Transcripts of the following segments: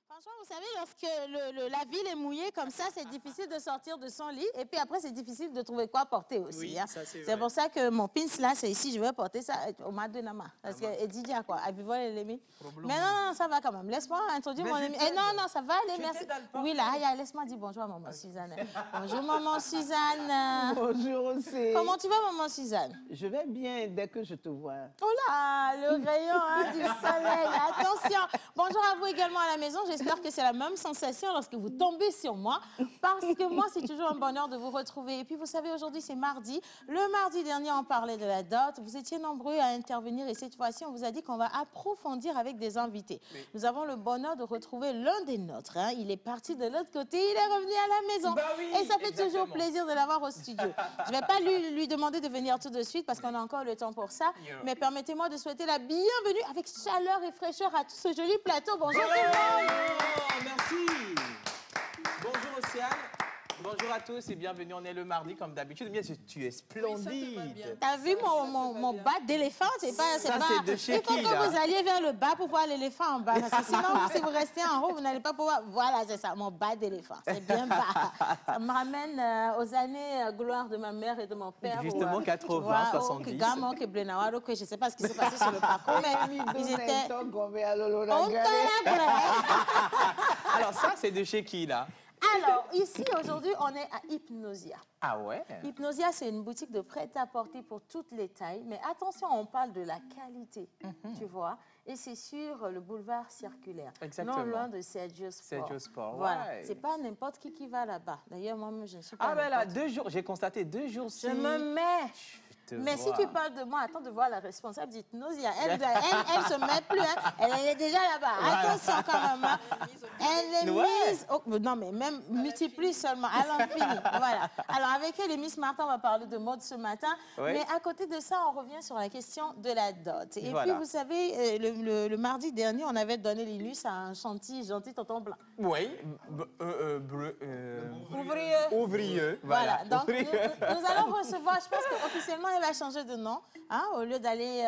Franchement, vous savez, lorsque la ville est mouillée comme ça, c'est difficile de sortir de son lit. Et puis après, c'est difficile de trouver quoi porter aussi. Oui, hein. C'est pour ça que mon pins là, c'est ici. Je vais porter ça au Madonna. Parce que Didier, quoi. À vivre les lémis. Mais non, ça va quand même. Laisse-moi introduire mon ami. Eh, non, ça va aller, merci. Oui, là, laisse-moi dire bonjour à maman Suzanne. Bonjour, maman Suzanne. Bonjour aussi. Comment tu vas, maman Suzanne? Je vais bien dès que je te vois. Oh là, le rayon hein, du soleil. Attention. Bonjour à vous également à la maison. J'espère que c'est la même sensation lorsque vous tombez sur moi. Parce que moi, c'est toujours un bonheur de vous retrouver. Et puis, vous savez, aujourd'hui, c'est mardi. Le mardi dernier, on parlait de la dot. Vous étiez nombreux à intervenir. Et cette fois-ci, on vous a dit qu'on va approfondir avec des invités. Oui. Nous avons le bonheur de retrouver l'un des nôtres. Hein. Il est parti de l'autre côté. Il est revenu à la maison. Bah oui, et ça fait toujours plaisir de l'avoir au studio. Je ne vais pas lui demander de venir tout de suite parce qu'on a encore le temps pour ça. Mais permettez-moi de souhaiter la bienvenue avec chaleur et fraîcheur à tout ce joli plateau. Bonjour tout le monde. Merci. Bonjour Océane. Bonjour à tous et bienvenue. On est le mardi comme d'habitude. Bien sûr, tu es splendide. Oui, t'as vu mon bas d'éléphant? C'est pas. De chez il faut que vous alliez vers le bas pour voir l'éléphant en bas. Parce que sinon, si vous restez en haut, vous n'allez pas pouvoir. Voilà, c'est ça, mon bas d'éléphant. C'est bien bas. Ça me ramène aux années gloire de ma mère et de mon père. Justement, 80, 70. Je ne sais pas ce qui s'est passé sur le parcours, mais ils étaient. Alors, ça, c'est de chez qui, là? Alors, ici, aujourd'hui, on est à Hypnosia. Ah ouais? Hypnosia, c'est une boutique de prêt-à-porter pour toutes les tailles. Mais attention, on parle de la qualité, tu vois. Et c'est sur le boulevard circulaire. Exactement. Non loin de Sergio Sport. Sergio Sport, voilà. Ouais. C'est pas n'importe qui va là-bas. D'ailleurs, moi, je ne suis pas. Ah ben là, 2 jours, j'ai constaté 2 jours. Je me mets. Mais si tu parles de moi, attends de voir la responsable d'Hypnosia. Elle se met plus, hein. Elle est déjà là-bas. Attention quand même. Hein. Elle est mise. Oh, non, mais même multiplie seulement. À l'infini. Voilà. Alors, avec elle et Miss Martin, on va parler de mode ce matin. Oui. Mais à côté de ça, on revient sur la question de la dot. Et puis, vous savez, le mardi dernier, on avait donné l'illustre à un gentil tonton blanc. Oui. Ouvrier. Voilà. Donc, nous allons recevoir, je pense qu'officiellement, elle va changer de nom, hein, au lieu d'aller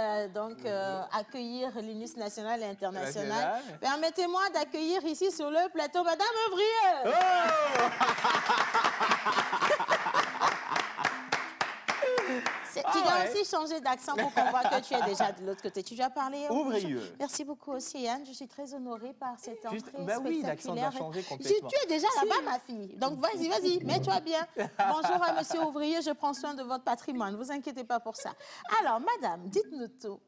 accueillir l'UNIS national et international. Permettez-moi d'accueillir ici sur le plateau Madame Ouvrier. Oh tu dois aussi changer d'accent pour qu'on voit que tu es déjà de l'autre côté. Tu dois parler ouvrier. Merci beaucoup aussi, Anne. Je suis très honorée par cette entrée spectaculaire. Oui, l'accent doit changer complètement. Tu es déjà là-bas, ma fille. Donc, vas-y, mets-toi bien. Bonjour à monsieur Ouvrier, je prends soin de votre patrimoine. Ne vous inquiétez pas pour ça. Alors, madame, dites-nous tout.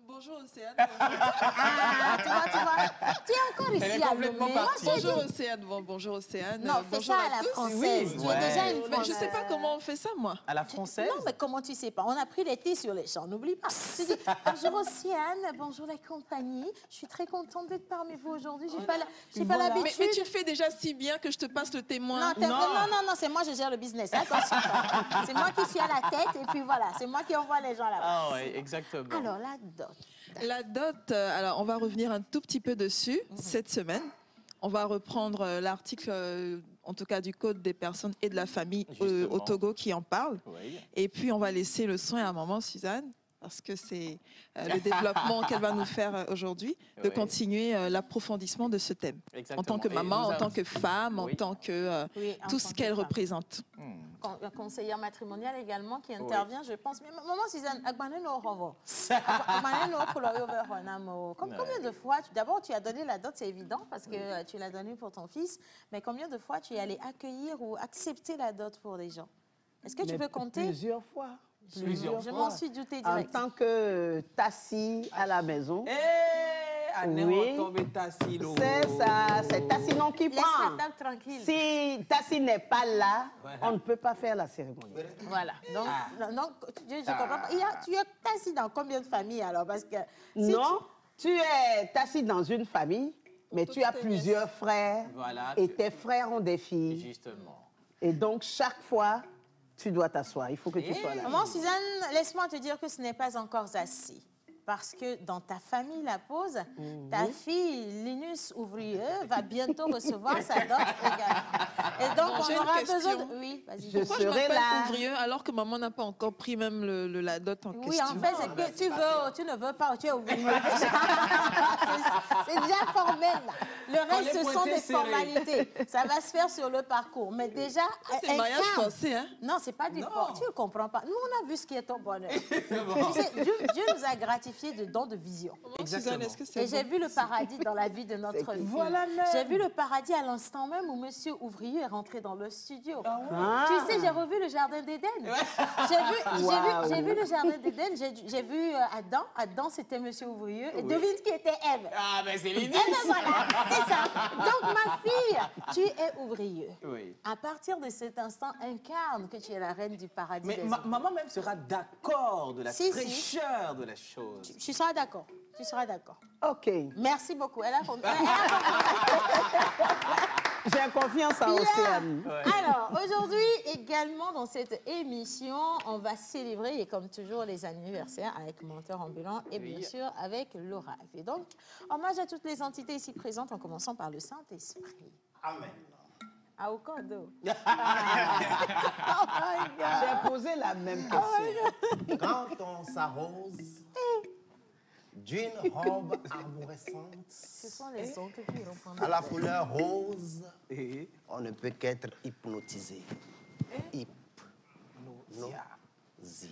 Bonjour Océane. Ah, tu vois. Tu es encore ici à Lomé. Bonjour Océane. Bonjour Océane. Non, fais ça à la française. Oui, tu es déjà une française. Je ne sais pas comment on fait ça, moi. À la française? Non, mais comment tu sais pas? On a pris les thés sur les champs, n'oublie pas. Tu dis, bonjour Océane, bonjour la compagnie. Je suis très contente d'être parmi vous aujourd'hui. J'ai pas l'habitude. Mais tu le fais déjà si bien que je te passe le témoin. Non, c'est moi, je gère le business. C'est moi qui suis à la tête et puis voilà, c'est moi qui envoie les gens là-bas. Ah oui, exactement. Alors, la dot. La dot, alors on va revenir un tout petit peu dessus cette semaine. On va reprendre l'article en tout cas du Code des personnes et de la famille Justement. au Togo qui en parle. Oui. Et puis, on va laisser le soin à maman Suzanne, parce que c'est le développement qu'elle va nous faire aujourd'hui, de Oui. continuer l'approfondissement de ce thème. Exactement. En tant que Et maman, nous en avons- tant que femme, Oui. en tant que Oui, en tout tant ce que qu'elle femme. représente. Conseillère matrimoniale également qui intervient, je pense. Mais maman Suzanne, combien de fois, d'abord tu as donné la dot, c'est évident parce que tu l'as donnée pour ton fils, mais combien de fois tu es allé accueillir ou accepter la dot pour les gens? Est-ce que tu Mais peux compter? Plusieurs fois. Je m'en suis doutée En direct. tant que Tassi à la maison. Oui. C'est ça, c'est Tassinon qui Laisse prend. la table tranquille. Si Tassi n'est pas là, on ne peut pas faire la cérémonie. Voilà. Donc, je comprends pas. Tu es assis dans combien de familles alors? Parce que si Non, tu es assis dans une famille, mais tu as tes plusieurs frères Voilà. et tes frères ont des filles. Justement. Et donc, chaque fois, tu dois t'asseoir. Il faut que tu sois là. Maman Suzanne, laisse-moi te dire que ce n'est pas encore assez. Parce que dans ta famille, la pause, ta fille, Linus Ouvrier, va bientôt recevoir sa dot également. Et donc, J'ai on une aura question. besoin de... Oui, vas-y. Je Pourquoi je serai m'appelle là. ouvrier alors que maman n'a pas encore pris même la dot en Oui, question? en fait, c'est que tu ne veux pas, tu es ouvrier. C'est déjà formel, là. Le reste, les ce sont pointés des serrés. formalités. Ça va se faire sur le parcours. Mais déjà, C'est le mariage incarne. forcé, hein? Non, c'est pas du Non. fort. Tu ne comprends pas. Nous, on a vu ce qui est ton bonheur. Bon. Tu sais, Dieu nous a gratifié de dons de vision. Suzanne, est-ce que Et c'est j'ai bon? vu le paradis dans la vie de notre fille. Voilà même. J'ai vu le paradis à l'instant même où Monsieur Ouvrier est rentré dans le studio. Ah. Tu sais, j'ai revu le jardin d'Éden. J'ai vu le jardin d'Éden. J'ai vu Adam. Adam, c'était Monsieur Ouvrier. Et devine qui était Ève. Ah, ben c'est Linus. Eh ben voilà, c'est ça. Donc, ma fille, tu es ouvrier. Oui. À partir de cet instant, incarne que tu es la reine du paradis. Mais des hommes. maman même sera d'accord de la Si, si. fraîcheur de la chose. Tu seras d'accord. Tu seras d'accord. OK. Merci beaucoup. Elle a compris. J'ai confiance en Océane. Alors, aujourd'hui, également dans cette émission, on va célébrer, et comme toujours, les anniversaires avec Menteur Ambulant et bien sûr avec Laura. Et donc, hommage à toutes les entités ici présentes, en commençant par le Saint-Esprit. Amen. À Okondo. J'ai posé la même question. Quand on s'arrose d'une robe arborescente Ce sont les oncles qui reprennent. à la couleur rose, Et on ne peut qu'être hypnotisé.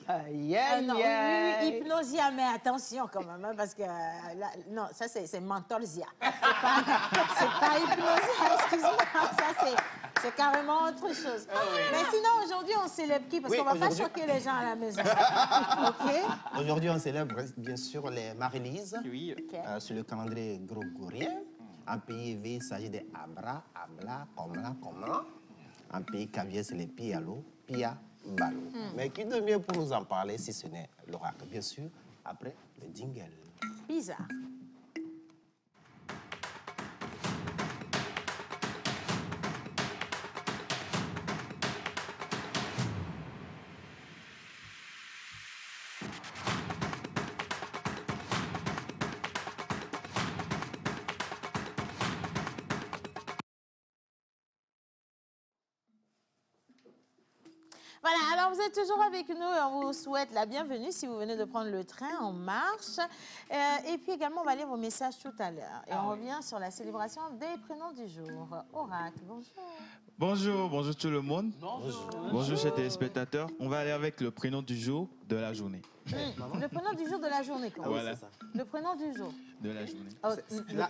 Aïe, Ah aïe, non, oui, aïe. hypnosia, mais attention quand même, hein, parce que là, non, ça c'est mentolsia. C'est pas hypnosia, excuse-moi, ça c'est carrément autre chose. Mais sinon, aujourd'hui, on célèbre qui? Parce Oui, qu'on va pas aujourd'hui- choquer les gens à la maison. OK? Aujourd'hui, on célèbre bien sûr les Marie-Lise. oui. OK. Sur le calendrier grégorien. En pays V, il s'agit des Abra, Abla, Komla. En pays Cavier, c'est les Pialo, Pia, Balo. Mais qui de mieux pour nous en parler si ce n'est l'oracle? Bien sûr, après le jingle. Bizarre. Voilà, alors vous êtes toujours avec nous et on vous souhaite la bienvenue si vous venez de prendre le train en marche. Et puis également, on va lire vos messages tout à l'heure. Et on revient sur la célébration des prénoms du jour. Oracle, bonjour. Bonjour, bonjour tout le monde. Bonjour chers téléspectateurs. On va aller avec le prénom du jour de la journée. Le prénom du jour de la journée, comment? Voilà, Le prénom du jour. de la journée. Oh,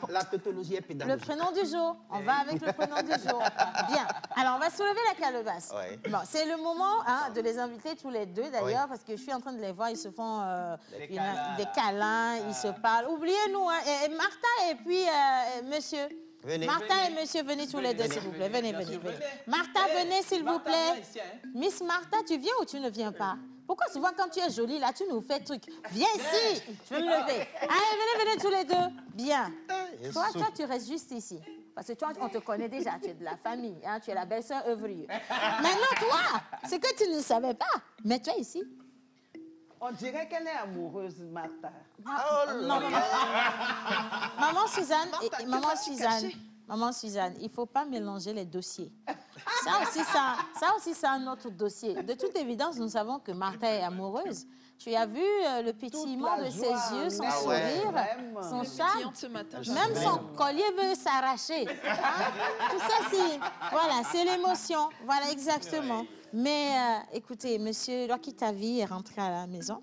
La tautologie est le pédagogique. prénom du jour. On va avec le prénom du jour. Bien. Alors, on va soulever la calebasse. Ouais. Bon, c'est le moment de les inviter tous les deux, d'ailleurs, Oui. parce que je suis en train de les voir. Ils se font câlins. des câlins, ils se parlent. Oubliez-nous, hein, et Martha et puis monsieur. Venez. Martha et monsieur, venez tous les deux, s'il vous plaît. Venez, bien venez, sûr, venez. venez. Martha, venez, s'il vous Martha, plaît. viens ici, hein. Miss Martha, tu viens ou tu ne viens pas? Pourquoi souvent quand tu es jolie, là, tu nous fais truc? Viens ici, je vais me lever. Allez, venez tous les deux. Bien. Toi, tu restes juste ici. Parce que toi, on te connaît déjà, tu es de la famille, hein, tu es la belle-sœur œuvrier. Maintenant, toi, c'est que tu ne savais pas. Mets-toi ici. On dirait qu'elle est amoureuse, Martha. Non. Maman Suzanne, Maman Suzanne, il ne faut pas mélanger les dossiers. Ça aussi, c'est un autre dossier. De toute évidence, nous savons que Martha est amoureuse. Tu as vu le pétillement de ses yeux, son sourire, son charme. Ce matin, Même son collier veut s'arracher. Hein? Tout ça, voilà, c'est l'émotion. Voilà, exactement. Mais écoutez, monsieur Lokitavi est rentré à la maison.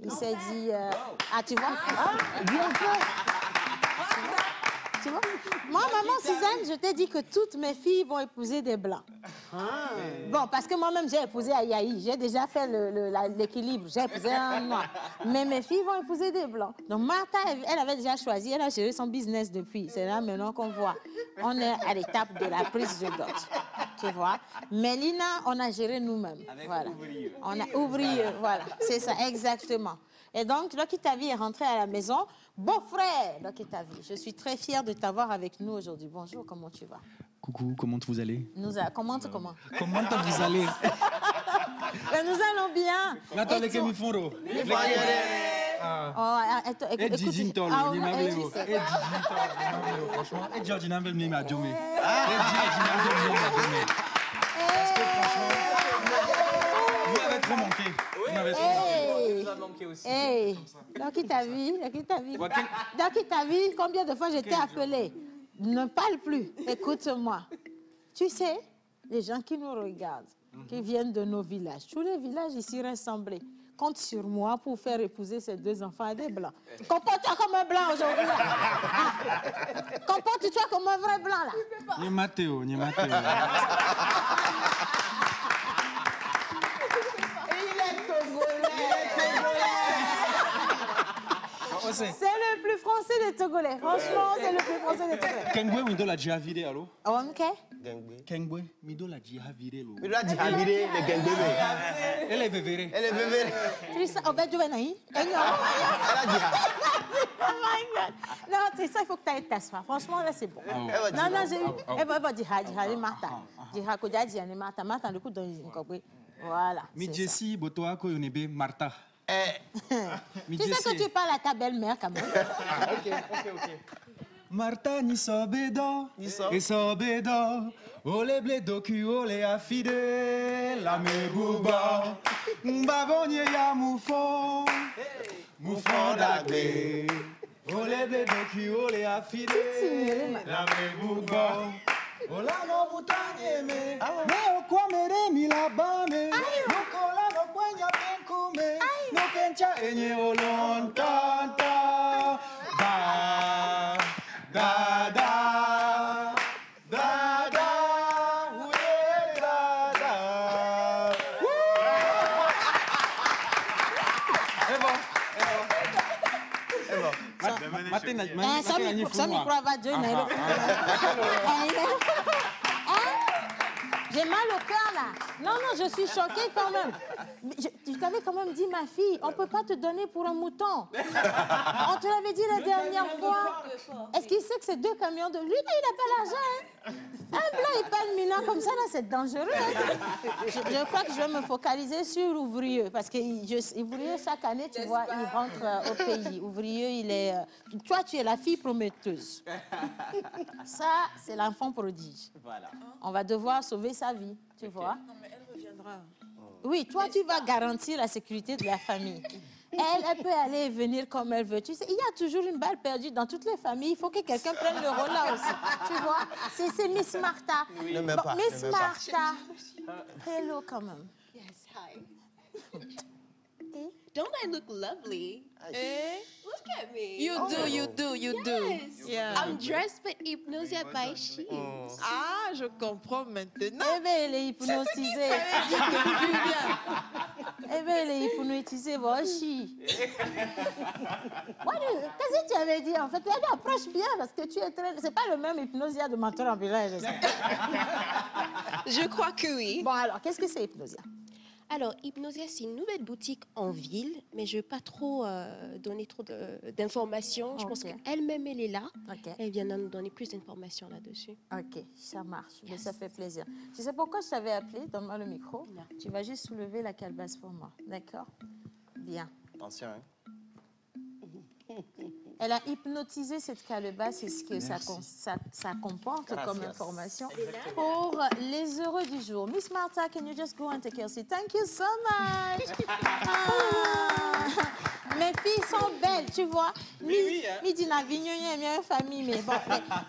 Il s'est dit... ah, tu vois? Bien fait. Tu vois? Moi, maman Suzanne, je t'ai dit que toutes mes filles vont épouser des blancs. Bon, parce que moi-même, j'ai épousé Ayaï. J'ai déjà fait l'équilibre. J'ai épousé un noir. Mais mes filles vont épouser des blancs. Donc, Martha, elle avait déjà choisi. Elle a géré son business depuis. C'est là maintenant qu'on voit. On est à l'étape de la prise de dot. Tu vois? Mais Lina, on a géré nous-mêmes. Voilà. Ouvrier. On a ouvrier. Voilà. C'est ça, exactement. Et donc, Lokitavi est rentré à la maison. Beau-frère, Lokitavi, je suis très fière de t'avoir avec nous aujourd'hui. Bonjour, comment tu vas? Coucou, comment vous allez? Comment? Comment vous allez? Ben, nous allons bien. Nathalie Kemiforo. Franchement, et Georgina veut me mettre à Djomé. Parce que franchement, vous m'avez trop manqué. Vous m'avez trop manqué. Vous a manqué aussi. Hey, Lokitavi, combien de fois je t'ai appelé? Ne parle plus, écoute-moi. Tu sais, les gens qui nous regardent, qui viennent de nos villages, tous les villages ici rassemblés, comptent sur moi pour faire épouser ces deux enfants à des blancs. Comporte-toi comme un blanc aujourd'hui. Comporte-toi comme un vrai blanc là. Ni Mathéo. C'est le plus français des Togolais. Franchement, c'est le plus français des Togolais. Kengwe Mido l'a déjà viré, allô? Ok. Kengwe Mido l'a déjà viré, l'eau. Il l'a dit à virer les gangbé. Elle est vévérée. Elle est bébé. Tu sais, oh ben, tu vas naï. Elle a dit. Oh my God. Non, c'est ça, il faut que tu ailles t'asseoir. Franchement, là, c'est bon. Non, j'ai eu. Elle va dire, Martha. Dire, Kodia, dit, Martha, le coup, dans une copie. Voilà. Mi Jessie, Botoa, Koyonebe, Martha. Tu sais que tu parles à ta belle-mère, quand même. Ok. Martha ni sobedo, et sobedo, ole bledo ki ole afide, la me buba, mbavonye ya moufon d'agbe, ole bledo ki ole afide, la me buba. Ola no butanye me, me okwamere mi la bame, no kola no kwenya penkume, no kencha enye olon tanta, da da da da da, ouye da da. C'est bon. Ça me croit pas, Dieu. J'ai mal au cœur, là. Non, je suis choquée quand même. Tu t'avais quand même dit, ma fille, on ne peut pas te donner pour un mouton. On te l'avait dit la dernière fois. Est-ce qu'il sait que c'est 2 camions de... Lui, il n'a pas l'argent, hein. Un blanc et pas le minant comme ça, là, c'est dangereux. Hein. Je crois que je vais me focaliser sur Ouvrieux. Parce que Ouvrieux, chaque année, tu vois, il rentre au pays. Ouvrieux, il est... Toi, tu es la fille prometteuse. Ça, c'est l'enfant prodige. Voilà. On va devoir sauver sa vie, tu vois. Non, mais elle reviendra. Oui, toi, tu vas garantir la sécurité de la famille. Elle peut aller et venir comme elle veut. Tu sais, il y a toujours une balle perdue dans toutes les familles. Il faut que quelqu'un prenne le rôle là aussi. Tu vois, c'est Miss Martha. Ne mets pas. Miss Martha. Hello, quand même. Yes, hi. Don't I look lovely? Look at me. You do. Yes. Yeah. I'm dressed for Hypnosia by Shein. Ah, je comprends maintenant. Eh bien, elle est hypnotisée. Eh bien, elle est hypnotisée, moi aussi. Qu'est-ce que tu avais dit, en fait? Elle approche bien, parce que tu es très... C'est pas le même Hypnosia de mentor en village. Je crois que oui. Bon, alors, qu'est-ce que c'est Hypnosia? Alors, Hypnosia, c'est une nouvelle boutique en ville, mais je ne vais pas trop donner trop d'informations. Je pense qu'elle-même, elle est là. Elle vient de nous donner plus d'informations là-dessus. Ok, ça marche. Mais ça fait plaisir. Tu sais pourquoi je t'avais appelé? Donne-moi le micro. Non. Tu vas juste soulever la calebasse pour moi. D'accord? Bien. Attention, hein. Elle a hypnotisé cette calebasse. Est-ce que ça ça comporte comme information pour les heureux du jour. Miss Martha, can you just go and take your seat? Thank you so much. Mes filles sont belles, tu vois. Midi na vignonnier, mieux famille, mais bon,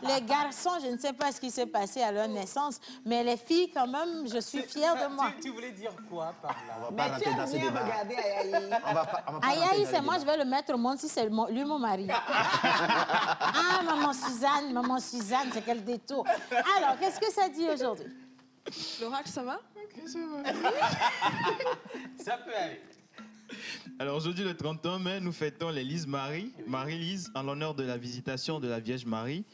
les garçons, je ne sais pas ce qui s'est passé à leur naissance, mais les filles, quand même, je suis fière de moi. Tu voulais dire quoi par là? Mais tu as bien regardé Ayayi. Ayayi, c'est moi, je vais le mettre au monde si c'est lui mon mari. Ah, maman Suzanne, c'est quel détour. Alors, qu'est-ce que ça dit aujourd'hui? L'oracle, ça va? Ça peut aller. Alors aujourd'hui, le 31 mai, nous fêtons les Lise-Marie, Marie-Lise, en l'honneur de la visitation de la Vierge Marie.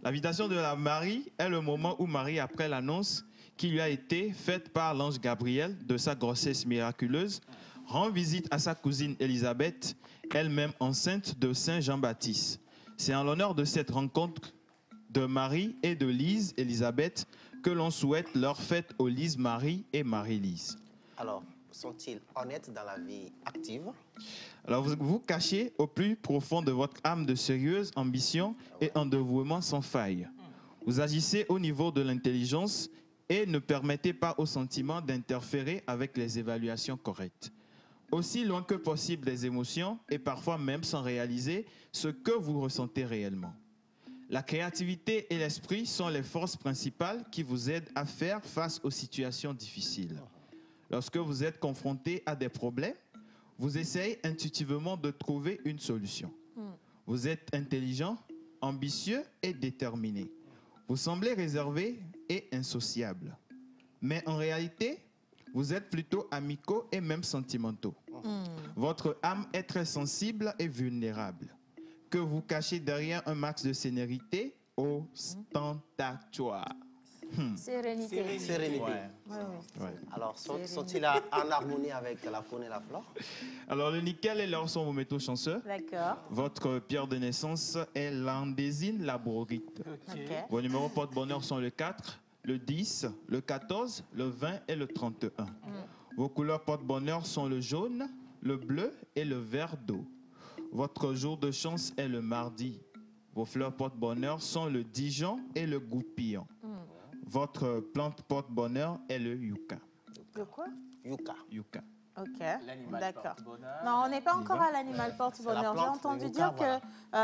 La visitation de la Marie est le moment où Marie, après l'annonce qui lui a été faite par l'ange Gabriel de sa grossesse miraculeuse, rend visite à sa cousine Élisabeth, elle-même enceinte de Saint Jean-Baptiste. C'est en l'honneur de cette rencontre de Marie et de Lise Élisabeth que l'on souhaite leur fête aux Lise-Marie et Marie-Lise. Alors, sont-ils honnêtes dans la vie active? Alors, vous vous cachez au plus profond de votre âme de sérieuse ambition et un dévouement sans faille. Vous agissez au niveau de l'intelligence et ne permettez pas aux sentiments d'interférer avec les évaluations correctes. Aussi loin que possible des émotions et parfois même sans réaliser ce que vous ressentez réellement. La créativité et l'esprit sont les forces principales qui vous aident à faire face aux situations difficiles. Lorsque vous êtes confronté à des problèmes, vous essayez intuitivement de trouver une solution. Vous êtes intelligent, ambitieux et déterminé. Vous semblez réservé et insociable. Mais en réalité, vous êtes plutôt amicaux et même sentimentaux. Votre âme est très sensible et vulnérable. Que vous cachez derrière un max de sénérité ostentatoire. Sérénité. Ouais. Alors, sont-ils en harmonie avec la faune et la flore? Alors, le nickel et l'or sont vos métaux chanceux. D'accord. Votre pierre de naissance est l'andésine laborite. Okay. Vos numéros porte-bonheur sont le 4, le 10, le 14, le 20 et le 31. Vos couleurs porte-bonheur sont le jaune, le bleu et le vert d'eau. Votre jour de chance est le mardi. Vos fleurs porte-bonheur sont le Dijon et le goupillon. Votre plante porte-bonheur est le yucca. Le quoi? Yucca. Yucca. Ok, L'animal d'accord. porte-bonheur. Non, on n'est pas encore à l'animal porte-bonheur. J'ai entendu dire que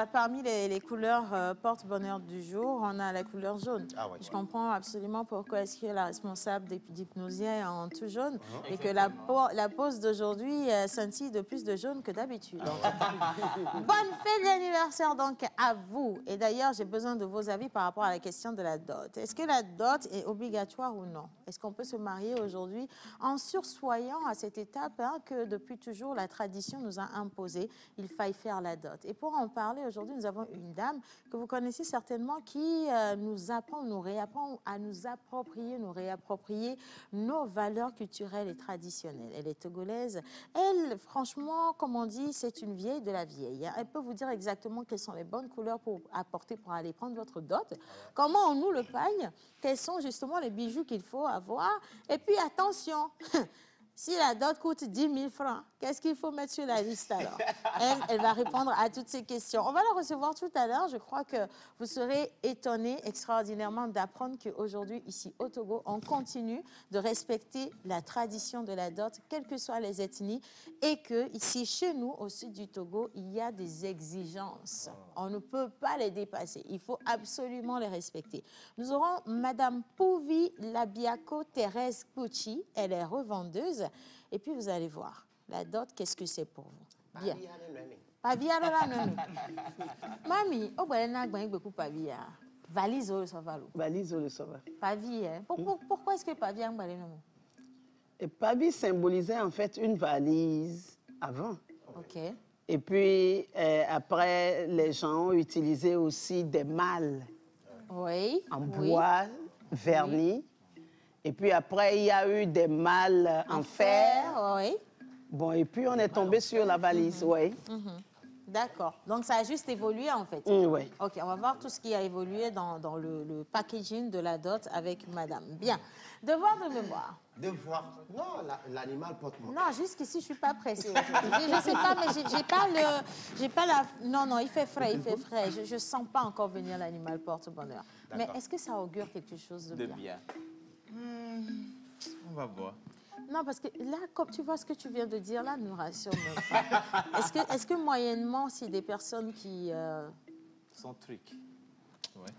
parmi les couleurs porte-bonheur du jour, on a la couleur jaune. Je comprends absolument pourquoi est-ce que la responsable d'Hypnosia est en tout jaune et que la pose d'aujourd'hui scintille de plus de jaune que d'habitude. Bonne fête d'anniversaire donc à vous. Et d'ailleurs, j'ai besoin de vos avis par rapport à la question de la dot. Est-ce que la dot est obligatoire ou non? Est-ce qu'on peut se marier aujourd'hui en sursoyant à cette étape que depuis toujours la tradition nous a imposé, il faille faire la dot. Et pour en parler aujourd'hui, nous avons une dame que vous connaissez certainement qui nous apprend, nous réapprend à nous approprier, nous réapproprier nos valeurs culturelles et traditionnelles. Elle est togolaise. Elle, franchement, comme on dit, c'est une vieille de la vieille. Elle peut vous dire exactement quelles sont les bonnes couleurs pour apporter pour aller prendre votre dot, comment on noue le pagne, quels sont justement les bijoux qu'il faut avoir. Et puis attention, si la dot coûte 10 000 francs, qu'est-ce qu'il faut mettre sur la liste alors? Elle va répondre à toutes ces questions. On va la recevoir tout à l'heure. Je crois que vous serez étonnés extraordinairement d'apprendre qu'aujourd'hui, ici au Togo, on continue de respecter la tradition de la dot, quelles que soient les ethnies, et que ici, chez nous, au sud du Togo, il y a des exigences. On ne peut pas les dépasser. Il faut absolument les respecter. Nous aurons Madame Pouvi Labiako Thérèse Pucci. Elle est revendeuse. Et puis, vous allez voir, la dot, qu'est-ce que c'est pour vous? Bien. Pavia la nemi. Mami, oh ben na gban igbe ku pavia. Valise au savalo. Valise au sauvage. Pavia. Pourquoi est-ce que pavia ngbalé non? Et pavie symbolisait en fait une valise avant. OK. Et puis après, les gens ont utilisé aussi des malles en bois vernis. Et puis après, il y a eu des malles en fer. Oui. Bon, et puis on est tombé sur la valise, oui. D'accord. Donc ça a juste évolué en fait. Oui. OK, on va voir tout ce qui a évolué dans le packaging de la dot avec madame. Bien. Devoir de mémoire. Devoir. Non, l'animal porte-bonheur. Non, jusqu'ici, je ne suis pas pressée. Je ne sais pas, mais j'ai pas la... Non, il fait frais, il fait frais. Je ne sens pas encore venir l'animal porte-bonheur. Mais est-ce que ça augure quelque chose de bien? On va voir. Non, parce que là, comme tu vois ce que tu viens de dire, là, ne rassure même pas. Est-ce que moyennement, c'est des personnes qui... Son truc. Ouais.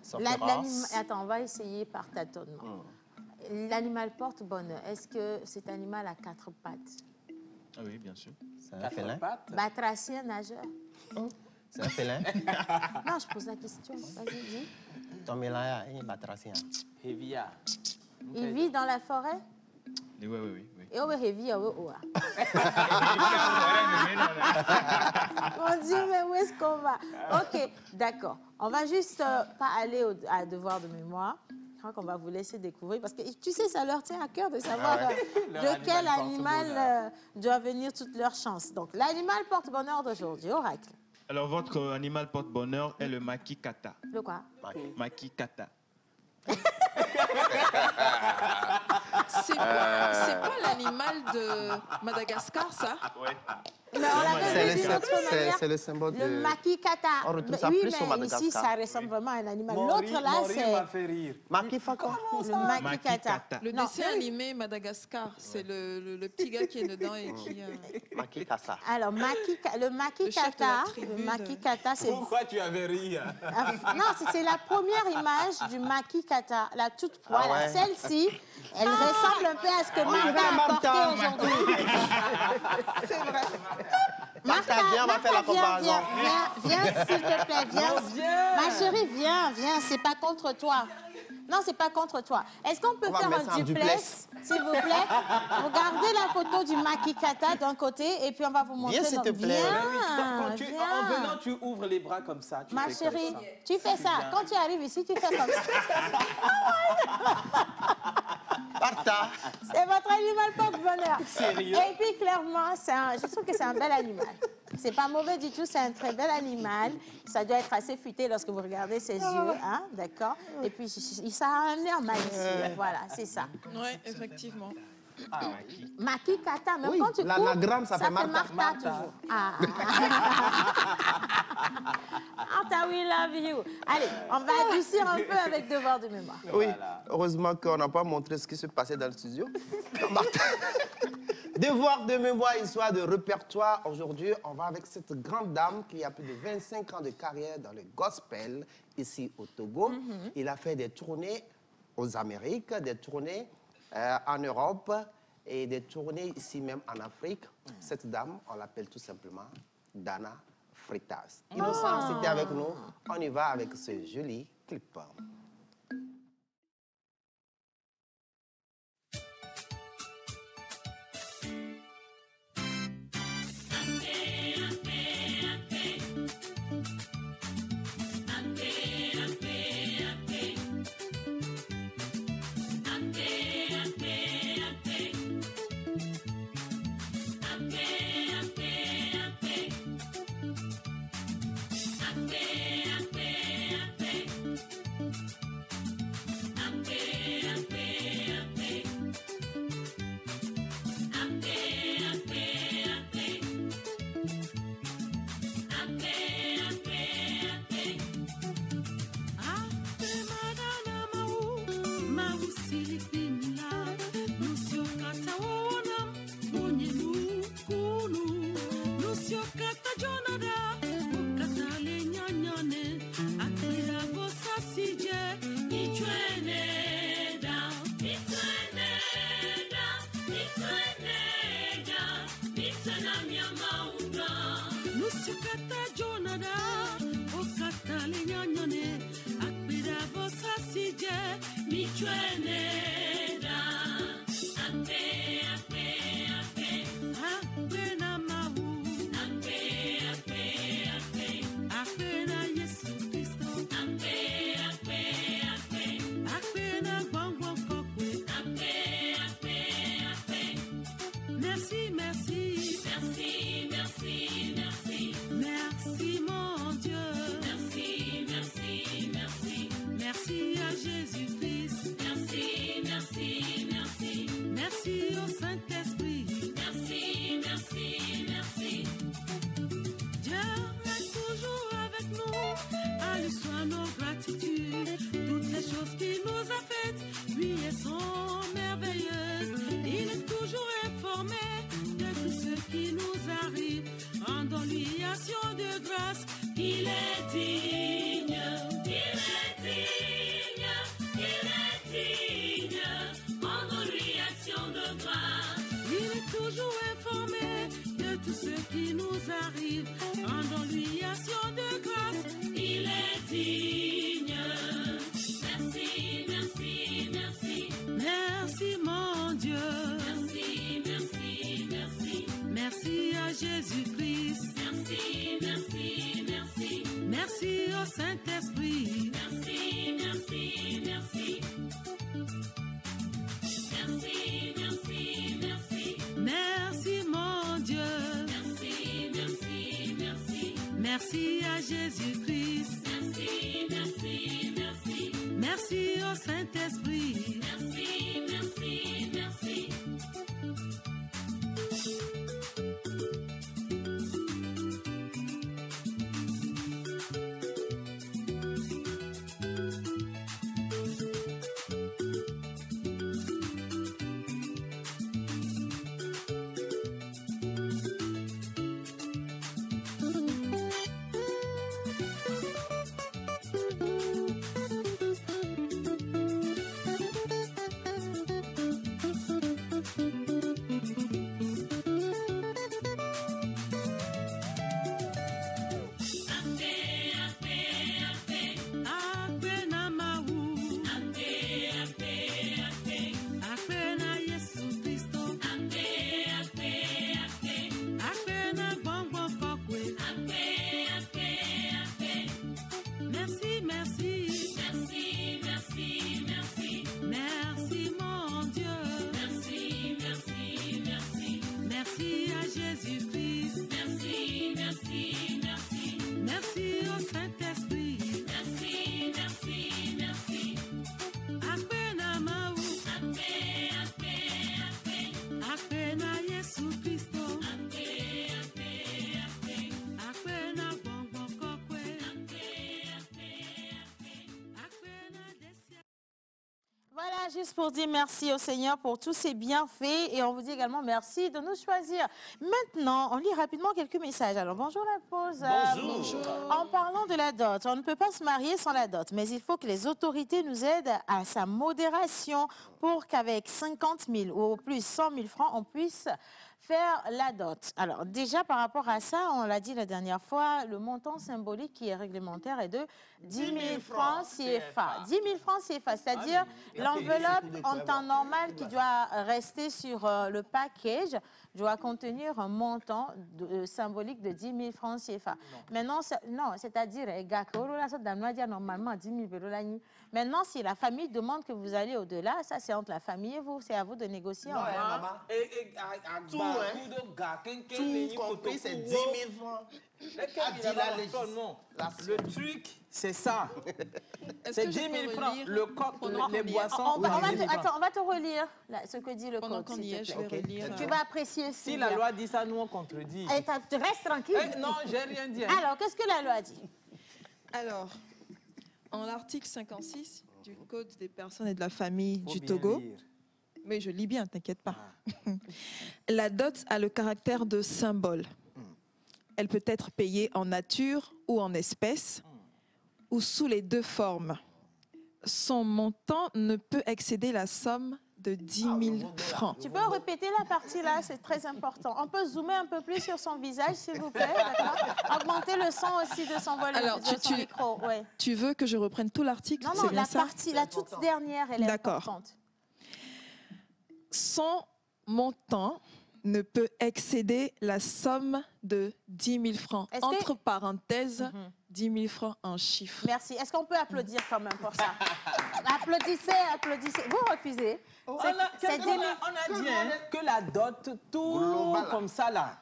Attends, on va essayer par tâtonnement. L'animal porte bonheur. Est-ce que cet animal a 4 pattes? Ah oui, bien sûr. C'est un félin. Batracien, nageur. C'est un félin. Non, je pose la question. Vas-y, dis. Tomilaya et batracien. Hevia. Il vit dans la forêt? Oui. Et où est Hevi? Mon Dieu, mais où est-ce qu'on va? OK, d'accord. On va juste pas aller à devoir de mémoire. Je crois qu'on va vous laisser découvrir parce que tu sais, ça leur tient à cœur de savoir de quel animal doit venir toute leur chance. Donc, l'animal porte-bonheur d'aujourd'hui, oracle. Alors, votre animal porte-bonheur est le makikata. Le quoi? Makikata. C'est quoi l'animal de Madagascar, ça? Ouais. C'est le symbole de... Le makikata. On retrouve ça plus au Madagascar. Ici, ça ressemble vraiment à un animal. L'autre, là, c'est... m'a fait rire. Makifaka. Le makikata. Le dessin animé Madagascar, c'est le petit gars qui est dedans et qui... Makikasa. Alors, le makikata, c'est... Pourquoi tu avais ri? Non, c'est la première image du makikata. La toute... Voilà, celle-ci, elle ressemble un peu à ce que Martha a porté aujourd'hui. C'est vrai. Martha, viens, on va faire la comparaison. Viens, s'il te plaît, viens. Ma chérie, viens, c'est pas contre toi. Non, c'est pas contre toi. Est-ce qu'on peut faire un duplex, s'il vous plaît? Regardez la photo du makikata d'un côté et puis on va vous montrer. Viens, s'il te plaît. Viens. En venant, tu ouvres les bras comme ça. Ma chérie, tu fais ça. Quand tu arrives ici, tu fais comme ça. Martha. C'est votre animal porte-bonheur. Sérieux? Et puis clairement, je trouve que c'est un bel animal. C'est pas mauvais du tout, c'est un très bel animal. Ça doit être assez futé lorsque vous regardez ses yeux, hein, d'accord? Et puis, ça a un air malicieux, voilà, c'est ça. Oui, effectivement. Makikata, même Oui, quand tu coupes, l'anagramme, ça fait Martha. toujours. Ah. Martha, we love you. Allez, on va adoucir un peu avec devoir de mémoire. Oui, heureusement qu'on n'a pas montré ce qui se passait dans le studio. Martha. Devoir de mémoire, histoire de répertoire. Aujourd'hui, on va avec cette grande dame qui a plus de 25 ans de carrière dans le gospel ici au Togo. Il a fait des tournées aux Amériques, des tournées en Europe et des tournées ici même en Afrique. Cette dame, on l'appelle tout simplement Dana Freitas. Innocent, c'était avec nous. On y va avec ce joli clip. Merci mon Dieu. Merci, merci. arrive, rendons-lui action de grâce, il est digne. Merci, merci, merci. Merci mon Dieu. Merci, merci, merci. Merci à Jésus-Christ. Merci, merci, merci. Merci au Saint-Esprit. Merci, merci, merci. Merci, merci, merci. Merci mon Dieu. Merci, merci, merci. Merci à Jésus-Christ. Merci, merci, merci. Merci au Saint-Esprit. Merci, merci, merci. Voilà, juste pour dire merci au Seigneur pour tous ses bienfaits et on vous dit également merci de nous choisir. Maintenant, on lit rapidement quelques messages. Alors, bonjour la pause. Bonjour. En parlant de la dot, on ne peut pas se marier sans la dot, mais il faut que les autorités nous aident à sa modération pour qu'avec 50 000 ou au plus 100 000 francs, on puisse faire la dot. Alors, déjà, par rapport à ça, on l'a dit la dernière fois, le montant symbolique qui est réglementaire est de 10 000 francs CFA. 10 000 francs CFA, c'est-à-dire l'enveloppe en temps normal qui doit rester sur le package doit contenir un montant symbolique de 10 000 francs CFA. Maintenant, non, c'est-à-dire, normalement 10 000 euros. Maintenant, si la famille demande que vous allez au-delà, ça c'est entre la famille et vous, c'est à vous de négocier. Non, tout compris, c'est 10 000 francs. Le truc, c'est ça. C'est 10 000 francs. Le coq, les boissons. On va te relire ce que dit le code. Tu vas apprécier. Si la loi dit ça, nous on contredit. Tu restes tranquille. Non, j'ai rien dit. Alors, qu'est-ce que la loi dit? Alors, en l'article 56 du Code des personnes et de la famille du Togo, mais je lis bien, t'inquiète pas. La dot a le caractère de symbole. Elle peut être payée en nature ou en espèces, ou sous les deux formes. Son montant ne peut excéder la somme de 10 000 francs. Tu peux répéter la partie-là, c'est très important. On peut zoomer un peu plus sur son visage, s'il vous plaît, augmenter le son aussi de son volume, de son micro. Ouais. Tu veux que je reprenne tout l'article? Non, la partie, la toute dernière, elle est importante. Son montant ne peut excéder la somme de 10 000 francs. Entre parenthèses, 10 000 francs en chiffres. Merci. Est-ce qu'on peut applaudir quand même pour ça? Applaudissez, applaudissez. Vous refusez. On a dit que la dot, tout comme ça là,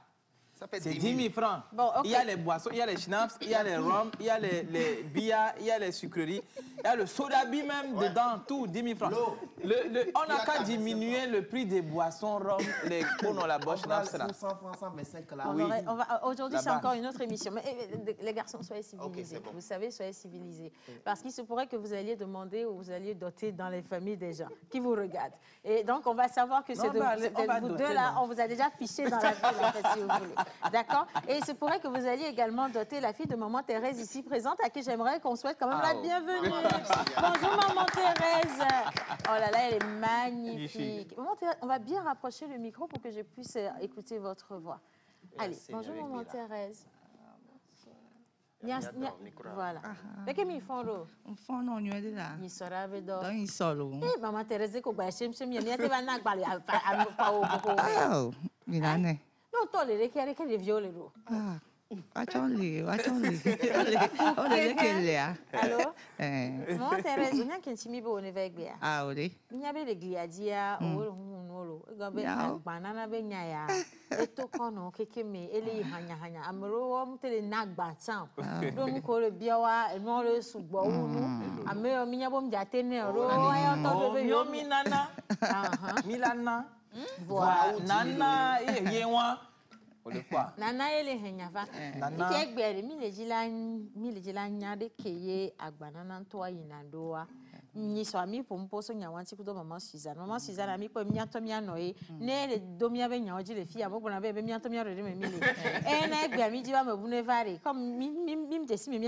c'est 10 000 francs. Bon, okay. Il y a les boissons, il y a les schnapps, il y a les rhums, il y a les billards, il y a les sucreries, il y a le soda-bi même dedans, tout, 10 000 francs. On n'a qu'à diminuer le prix des boissons, rhum, les cônes, la boche, schnapps là. Aujourd'hui, c'est encore une autre émission. Mais les garçons, soyez civilisés. Okay, bon. Vous savez, soyez civilisés. Parce qu'il se pourrait que vous alliez demander ou vous alliez doter dans les familles des gens qui vous regardent. Et donc, on va savoir que c'est de vous deux là, on vous a déjà fiché dans la ville, en fait, si vous voulez. D'accord? Et il se pourrait que vous alliez également doter la fille de maman Thérèse ici présente, à qui j'aimerais qu'on souhaite quand même la bienvenue. Bonjour maman Thérèse. Oh là là, elle est magnifique. Maman Thérèse, on va bien rapprocher le micro pour que je puisse écouter votre voix. Allez, bonjour maman Thérèse. Voilà. Mais qu'est-ce qu'ils font là? Ils font non, ils sont là. Ils sont là, donc. Ils sont là. Eh, maman Thérèse, qu'on va chez il y a des vannes à parler. Oh, il a né. Non, toi, les violés. Attendez. On est là. Alors? Maman Thérèse, on a qu'un simi bon avec bien. Ah oui. Il y avait les gliadia, banana benyaya. Et tout kono kekeme eli hanya amro mtele nagba tam. Donc ko le biawa e mo le subo unu. Ame o minya bom jate ne ro ayo to be yo minana. Milana. Voilà. Nana e yewa. Nana ele henya fa. Ike egbere mi le jila nya de keye agbanana to ayinandoa. Ni so ami pompo so nya wanti kudo mama Suzanne ami ko mi ato mi anoye ne le do mi abe nya oji le fi amo bona be mi ato mi arode me mi le na egbe mi jiba me bune vare comme mi desi mi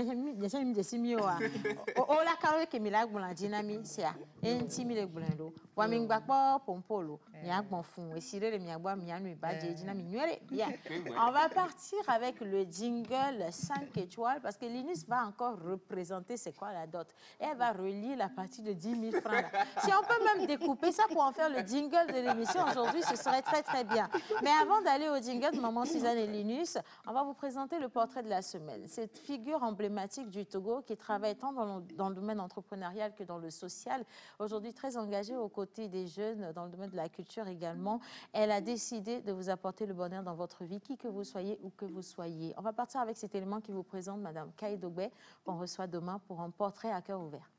desi mi o la karo ke mi la gbon la jina mi sia enti mi le gbondo wa mi ngba po pompo lo mi agbon fun e sire mi agba mi anu ibaje jina mi nuere bien. On va partir avec le jingle 5 étoiles parce que Linus va encore représenter c'est quoi la dot. Elle va relier la partie de 10 000 francs. Là. Si on peut même découper ça pour en faire le jingle de l'émission aujourd'hui, ce serait très très bien. Mais avant d'aller au jingle de Maman Suzanne et Linus, on va vous présenter le portrait de la semaine. Cette figure emblématique du Togo qui travaille tant dans le domaine entrepreneurial que dans le social, aujourd'hui très engagée aux côtés des jeunes dans le domaine de la culture également. Elle a décidé de vous apporter le bonheur dans votre vie, qui que vous soyez ou que vous soyez. On va partir avec cet élément qui vous présente Madame Kaïdogbe, qu'on reçoit demain pour un portrait à cœur ouvert.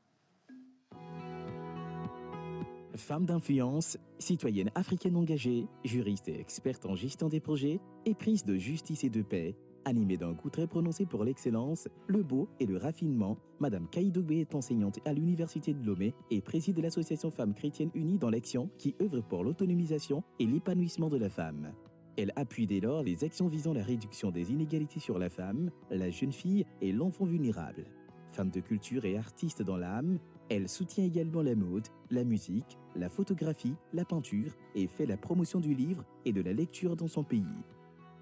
Femme d'influence, citoyenne africaine engagée, juriste et experte en gestion des projets, éprise de justice et de paix, animée d'un goût très prononcé pour l'excellence, le beau et le raffinement, Madame Kaïdogbe est enseignante à l'Université de Lomé et préside l'association Femmes Chrétiennes Unies dans l'Action qui œuvre pour l'autonomisation et l'épanouissement de la femme. Elle appuie dès lors les actions visant la réduction des inégalités sur la femme, la jeune fille et l'enfant vulnérable. Femme de culture et artiste dans l'âme, elle soutient également la mode, la musique, la photographie, la peinture et fait la promotion du livre et de la lecture dans son pays.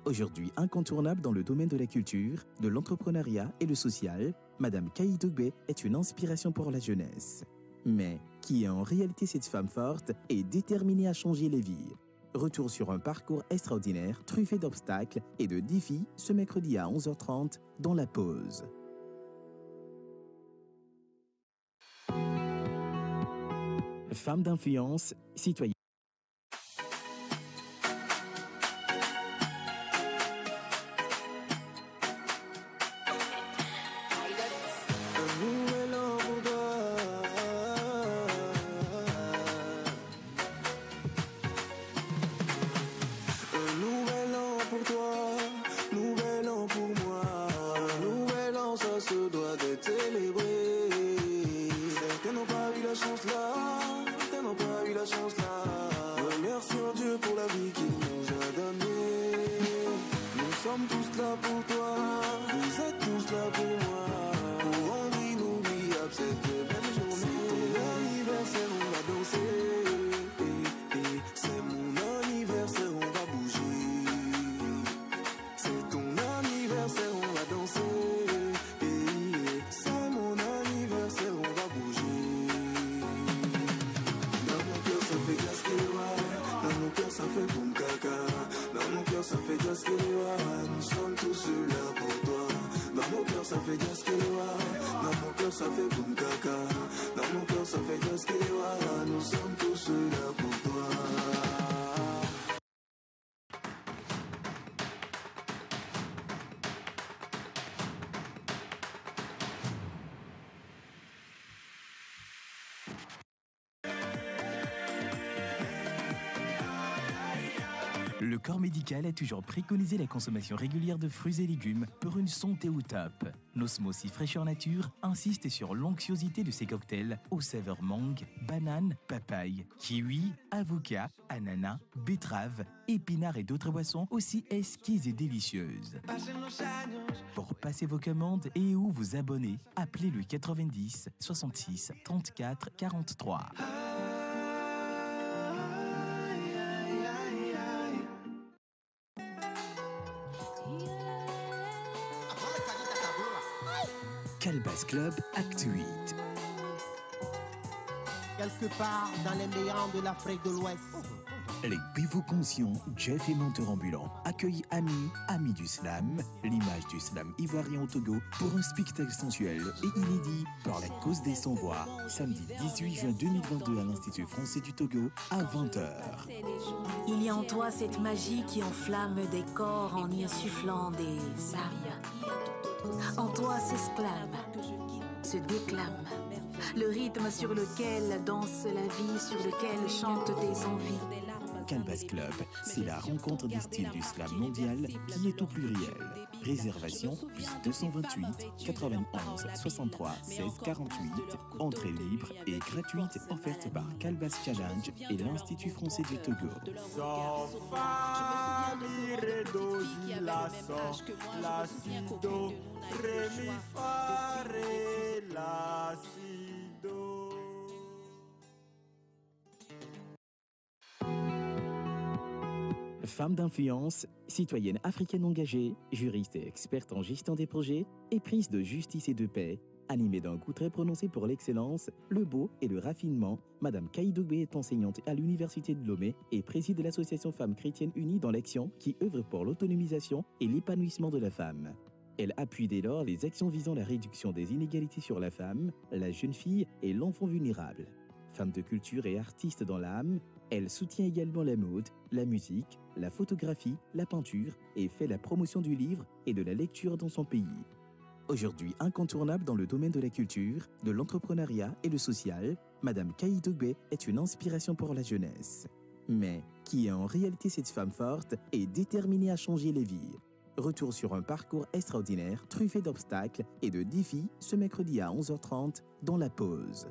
Aujourd'hui incontournable dans le domaine de la culture, de l'entrepreneuriat et le social, Madame Kaïdogbe est une inspiration pour la jeunesse. Mais qui est en réalité cette femme forte et déterminée à changer les vies? Retour sur un parcours extraordinaire, truffé d'obstacles et de défis ce mercredi à 11h30 dans La Pause. Femme d'influence, citoyenne. Le corps médical a toujours préconisé la consommation régulière de fruits et légumes pour une santé au top. Nosmosis Fraîcheur Nature insiste sur l'onctuosité de ces cocktails aux saveurs mangue, banane, papaye, kiwi, avocat, ananas, betterave, épinards et d'autres boissons aussi exquises et délicieuses. Pour passer vos commandes et ou vous abonner, appelez le 90 66 34 43. Calbas Club, Acte 8. Quelque part dans les méandres de l'Afrique de l'Ouest. Les pivots conscients, Jeff et menteur ambulant, accueillent Amis du Slam, l'image du slam ivoirien au Togo, pour un spectacle sensuel et inédit par la cause des sans-voix, samedi 18 juin 2022 à l'Institut français du Togo à 20h. Il y a en toi cette magie qui enflamme des corps en y insufflant des âmes. En toi s'exclame, se déclame, le rythme sur lequel danse la vie, sur lequel chantent tes envies. Calbas Club, c'est la rencontre des styles du slam mondial qui est au pluriel. Réservation plus 228 91 63 16 48. Entrée libre et gratuite offerte par Calbas Challenge et l'Institut français du Togo. Femme d'influence, citoyenne africaine engagée, juriste et experte en gestion des projets, éprise de justice et de paix, animée d'un goût très prononcé pour l'excellence, le beau et le raffinement, Madame Kaïdoube est enseignante à l'Université de Lomé et préside l'association Femmes Chrétiennes Unies dans l'Action qui œuvre pour l'autonomisation et l'épanouissement de la femme. Elle appuie dès lors les actions visant la réduction des inégalités sur la femme, la jeune fille et l'enfant vulnérable. Femme de culture et artiste dans l'âme, elle soutient également la mode, la musique, la photographie, la peinture et fait la promotion du livre et de la lecture dans son pays. Aujourd'hui incontournable dans le domaine de la culture, de l'entrepreneuriat et le social, Madame Kaïdoube est une inspiration pour la jeunesse. Mais qui est en réalité cette femme forte et déterminée à changer les vies? Retour sur un parcours extraordinaire, truffé d'obstacles et de défis ce mercredi à 11h30 dans La Pause.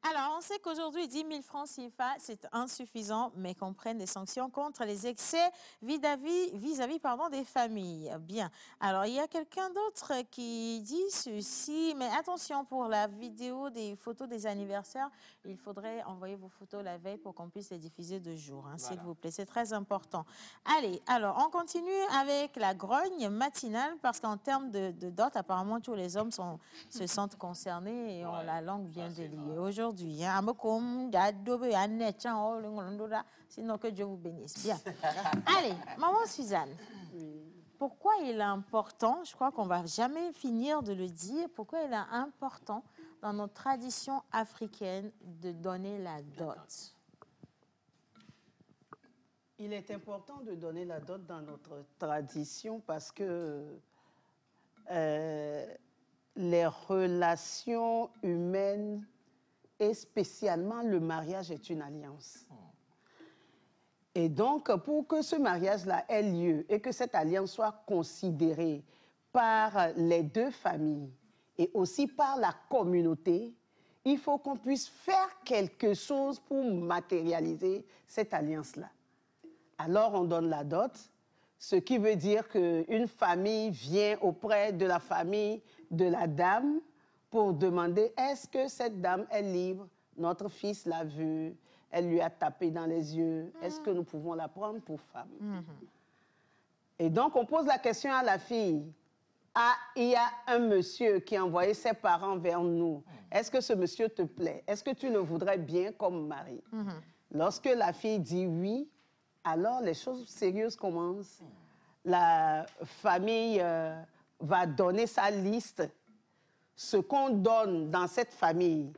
Alors, on sait qu'aujourd'hui, 10 000 francs CFA, c'est insuffisant, mais qu'on prenne des sanctions contre les excès vis-à-vis des familles. Bien. Alors, il y a quelqu'un d'autre qui dit ceci, mais attention, pour la vidéo des photos des anniversaires, il faudrait envoyer vos photos la veille pour qu'on puisse les diffuser de jour, hein, voilà. S'il vous plaît, c'est très important. Allez, alors, on continue avec la grogne matinale, parce qu'en termes de dot, apparemment, tous les hommes se sentent concernés et la langue vient de lier. Aujourd'hui, sinon que Dieu vous bénisse. Bien. Allez, maman Suzanne, pourquoi il est important, je crois qu'on ne va jamais finir de le dire, pourquoi il est important dans notre tradition africaine de donner la dot? Il est important de donner la dot dans notre tradition parce que les relations humaines et spécialement le mariage est une alliance. Et donc, pour que ce mariage-là ait lieu et que cette alliance soit considérée par les deux familles et aussi par la communauté, il faut qu'on puisse faire quelque chose pour matérialiser cette alliance-là. Alors, on donne la dot, ce qui veut dire qu'une famille vient auprès de la famille de la dame pour demander est-ce que cette dame est libre? Notre fils l'a vue, elle lui a tapé dans les yeux, est-ce que nous pouvons la prendre pour femme? Et donc, on pose la question à la fille. Ah, il y a un monsieur qui a envoyé ses parents vers nous. Est-ce que ce monsieur te plaît? Est-ce que tu le voudrais bien comme mari? Lorsque la fille dit oui, alors les choses sérieuses commencent. La famille va donner sa liste. Ce qu'on donne dans cette famille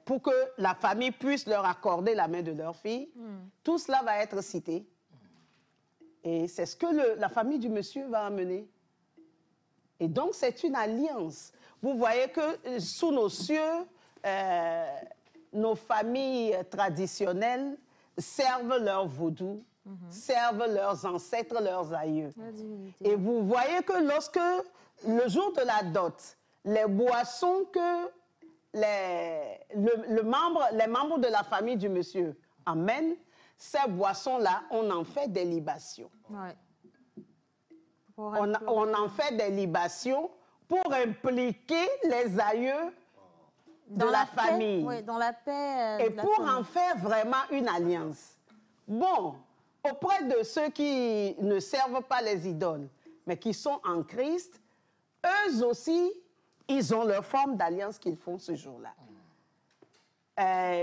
pour que la famille puisse leur accorder la main de leur fille, tout cela va être cité. Et c'est ce que la famille du monsieur va amener. Et donc, c'est une alliance. Vous voyez que sous nos cieux, nos familles traditionnelles servent leur vaudou servent leurs ancêtres, leurs aïeux. Et vous voyez que lorsque, le jour de la dot, les boissons que les membres de la famille du monsieur amènent, ces boissons-là, on en fait des libations. Ouais. On en fait des libations pour impliquer les aïeux de la famille. Oui, dans la paix. Et pour en faire vraiment une alliance. Bon, auprès de ceux qui ne servent pas les idoles, mais qui sont en Christ, eux aussi, ils ont leur forme d'alliance qu'ils font ce jour-là.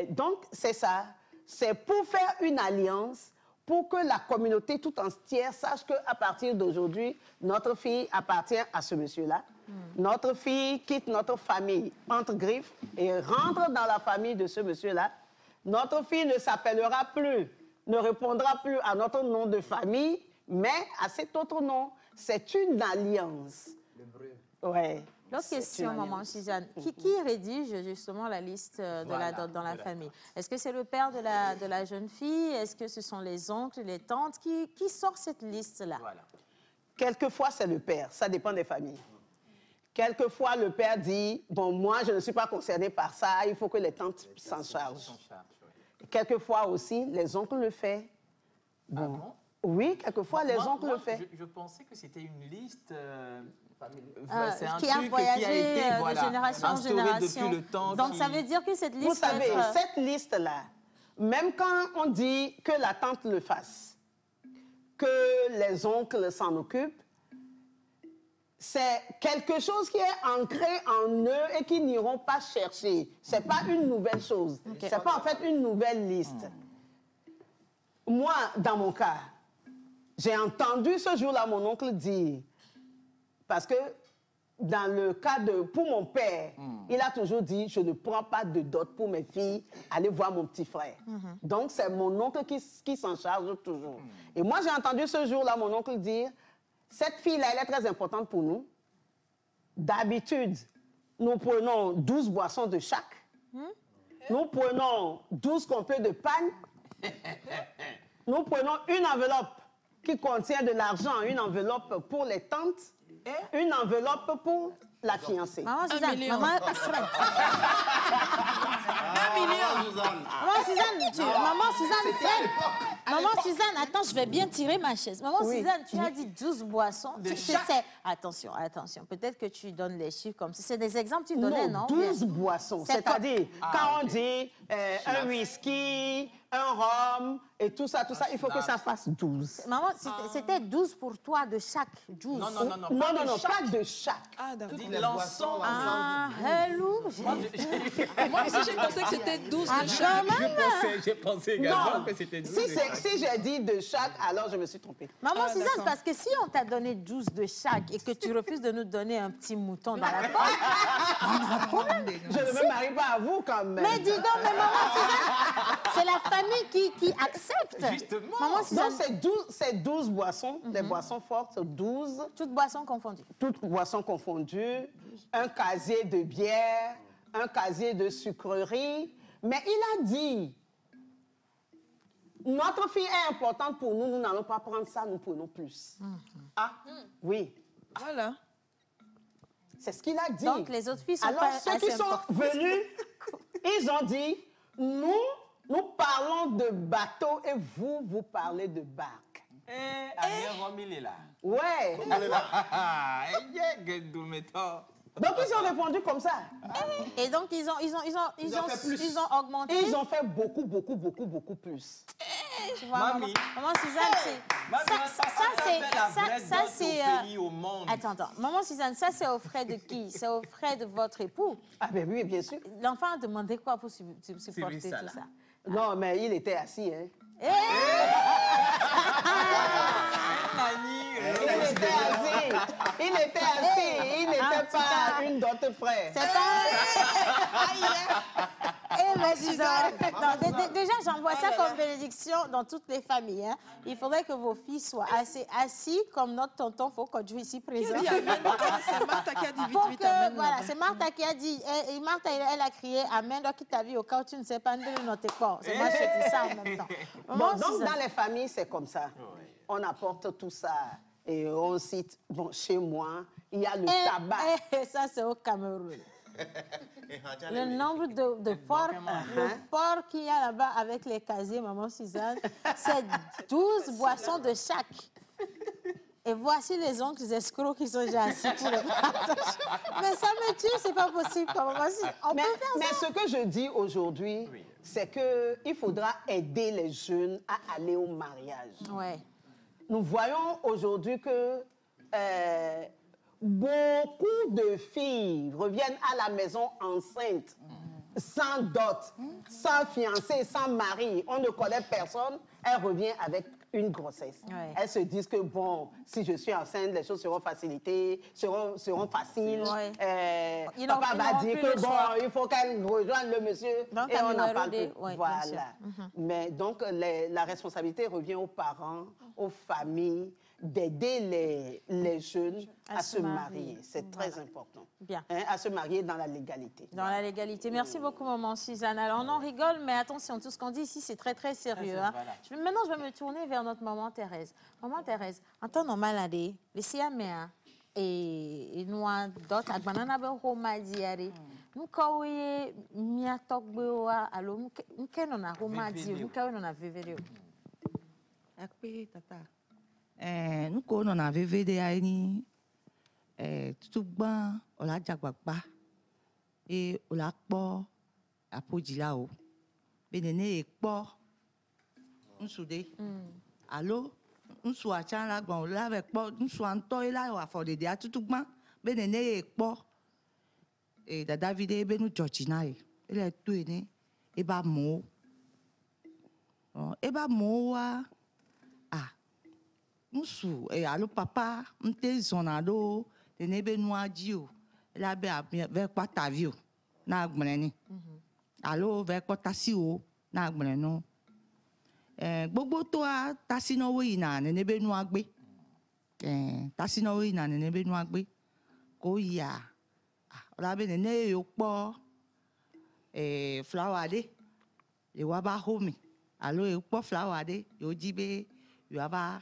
Donc, c'est ça. C'est pour faire une alliance, pour que la communauté tout entière sache qu'à partir d'aujourd'hui, notre fille appartient à ce monsieur-là. Notre fille quitte notre famille entre griffes et rentre dans la famille de ce monsieur-là. Notre fille ne s'appellera plus, ne répondra plus à notre nom de famille, mais à cet autre nom. C'est une alliance. Ouais. L'autre question, maman Suzanne, qui rédige justement la liste de la dot dans la famille? Est-ce que c'est le père de la jeune fille? Est-ce que ce sont les oncles, les tantes? Qui sort cette liste-là? Quelquefois, c'est le père. Ça dépend des familles. Quelquefois, le père dit, bon, moi, je ne suis pas concerné par ça, il faut que les tantes s'en chargent. Quelquefois aussi, les oncles le font. Bon. Oui, quelquefois, les oncles le font. Je pensais que c'était une liste... c'est un qui a voyagé de génération en génération. Depuis le temps. Donc, ça veut dire que cette liste... Vous savez, cette liste-là, même quand on dit que la tante le fasse, que les oncles s'en occupent, c'est quelque chose qui est ancré en eux et qu'ils n'iront pas chercher. Ce n'est pas une nouvelle chose. Ce n'est pas en fait une nouvelle liste. Moi, dans mon cas, j'ai entendu ce jour-là mon oncle dire, parce que dans le cas pour mon père, il a toujours dit, je ne prends pas de dot pour mes filles, allez voir mon petit frère. Donc, c'est mon oncle qui s'en charge toujours. Et moi, j'ai entendu ce jour-là mon oncle dire, cette fille-là, elle est très importante pour nous. D'habitude, nous prenons 12 boissons de chaque. Nous prenons 12 complets de panne. Nous prenons une enveloppe qui contient de l'argent, une enveloppe pour les tantes, et une enveloppe pour la fiancée. Maman Suzanne, maman Suzanne, attends, je vais bien tirer ma chaise. Maman Suzanne, tu as dit 12 boissons. Attention, peut-être que tu donnes les chiffres comme ça. C'est des exemples que tu donnais, non? 12 boissons. C'est-à-dire, quand on dit un whisky, un rhum et tout ça, il faut que ça fasse 12. Maman, c'était 12 pour toi de chaque. 12. Non, pas de chaque. Ah, d'accord. L'ensemble. Ah, hello. Moi aussi, j'ai pensé que c'était 12 de chaque. J'ai pensé également que c'était 12 de chaque. Si j'ai dit de chaque, alors je me suis trompée. Maman Suzanne, parce que si on t'a donné 12 de chaque et que tu refuses de nous donner un petit mouton dans la porte, je ne me marie pas à vous quand même. Mais dis donc, mais maman Suzanne, c'est la famille qui accepte. Justement. Maman Suzanne, c'est 12 boissons, des boissons fortes, 12. Toutes boissons confondues. Toutes boissons confondues, un casier de bière, un casier de sucreries. Mais il a dit, notre fille est importante pour nous, nous n'allons pas prendre ça, nous prenons plus. Ah, oui. Voilà. C'est ce qu'il a dit. Donc, les autres filles sont alors, pas ceux qui sont venus, ils ont dit, nous parlons de bateau et vous parlez de barque. Il est là. Ouais. Donc, ils ont répondu comme ça. Et donc, ils ont augmenté. Ils ont fait beaucoup plus. Tu vois, maman Suzanne, ça c'est au monde. Attends. Maman Suzanne, ça c'est aux frais de qui? C'est aux frais de votre époux? Ah ben oui, bien sûr. L'enfant a demandé quoi pour supporter tout ça? Non, mais il était assis, hein. Il était assis, il n'était pas une dot frère. C'est pas... mais déjà, j'envoie ça comme bénédiction dans toutes les familles. Hein. Il faudrait que vos filles soient assez assis comme notre tonton Foucault ici présent. C'est Martha qui a dit vite, vite, amen. Voilà, c'est Martha qui a dit, et Martha, elle a crié amen, donc il t'a vu au cas où tu ne sais pas, ne noter quoi. C'est moi qui dis ça en même temps. Bon, donc, dans les familles, c'est comme ça. On apporte tout ça. Et on cite, bon, chez moi, il y a le tabac. Ça, c'est au Cameroun. Le nombre de porcs, le porc qu'il y a là-bas avec les casiers, maman Suzanne, c'est 12 boissons de chaque. Et voici les oncles escrocs qui sont déjà assis pour le partage. Mais ça me tue, c'est pas possible. Mais ce que je dis aujourd'hui, c'est qu'il faudra aider les jeunes à aller au mariage. Ouais. Nous voyons aujourd'hui que beaucoup de filles reviennent à la maison enceintes, sans dot, sans fiancé, sans mari. On ne connaît personne. Elle revient avec une grossesse. Ouais. Elles se disent que, bon, si je suis enceinte, les choses seront facilitées, seront faciles. Ouais. Papa va dire que, bon, il faut qu'elle rejoigne le monsieur. Donc, et on n'en parle plus. Ouais, voilà. Mais donc, la responsabilité revient aux parents, aux familles, d'aider les jeunes à se marier. C'est très important. Bien. Hein, à se marier dans la légalité. Dans la légalité. Merci beaucoup, maman Suzanne. Alors, on en rigole, mais attention, tout ce qu'on dit ici, c'est très, très sérieux. Hein. Maintenant, je vais me tourner vers notre maman Thérèse. Maman Thérèse, en temps normal, les siaméens et nous, d'autres, à banana, Roma, diaré. Nous, quand on miatok bewa, alors, nous, on a Roma, diaré, nous, on a vévéréo. Tata. Nous on a VVD à ni tout ban on l'a jagbagba et on l'a pas à podilao benene ekpo nsude allo nsu acha la gban la avec po nsu anto ila wa for de tout ban benene ekpo et da David be nu Georgina il est tout né e ba mo wa Musu allo papa m'te zonado de nebe noadio la be avec quoi ta vie na agbeneni allo avec quoi ta si o na agbeneno gbogbo to a tasino wo ina ne nebe nu agbe tasino wo ina ne nebe nu agbe ko ya la be ne yo po flower de le wa ba home allo yo po flower de yo jibe yo aba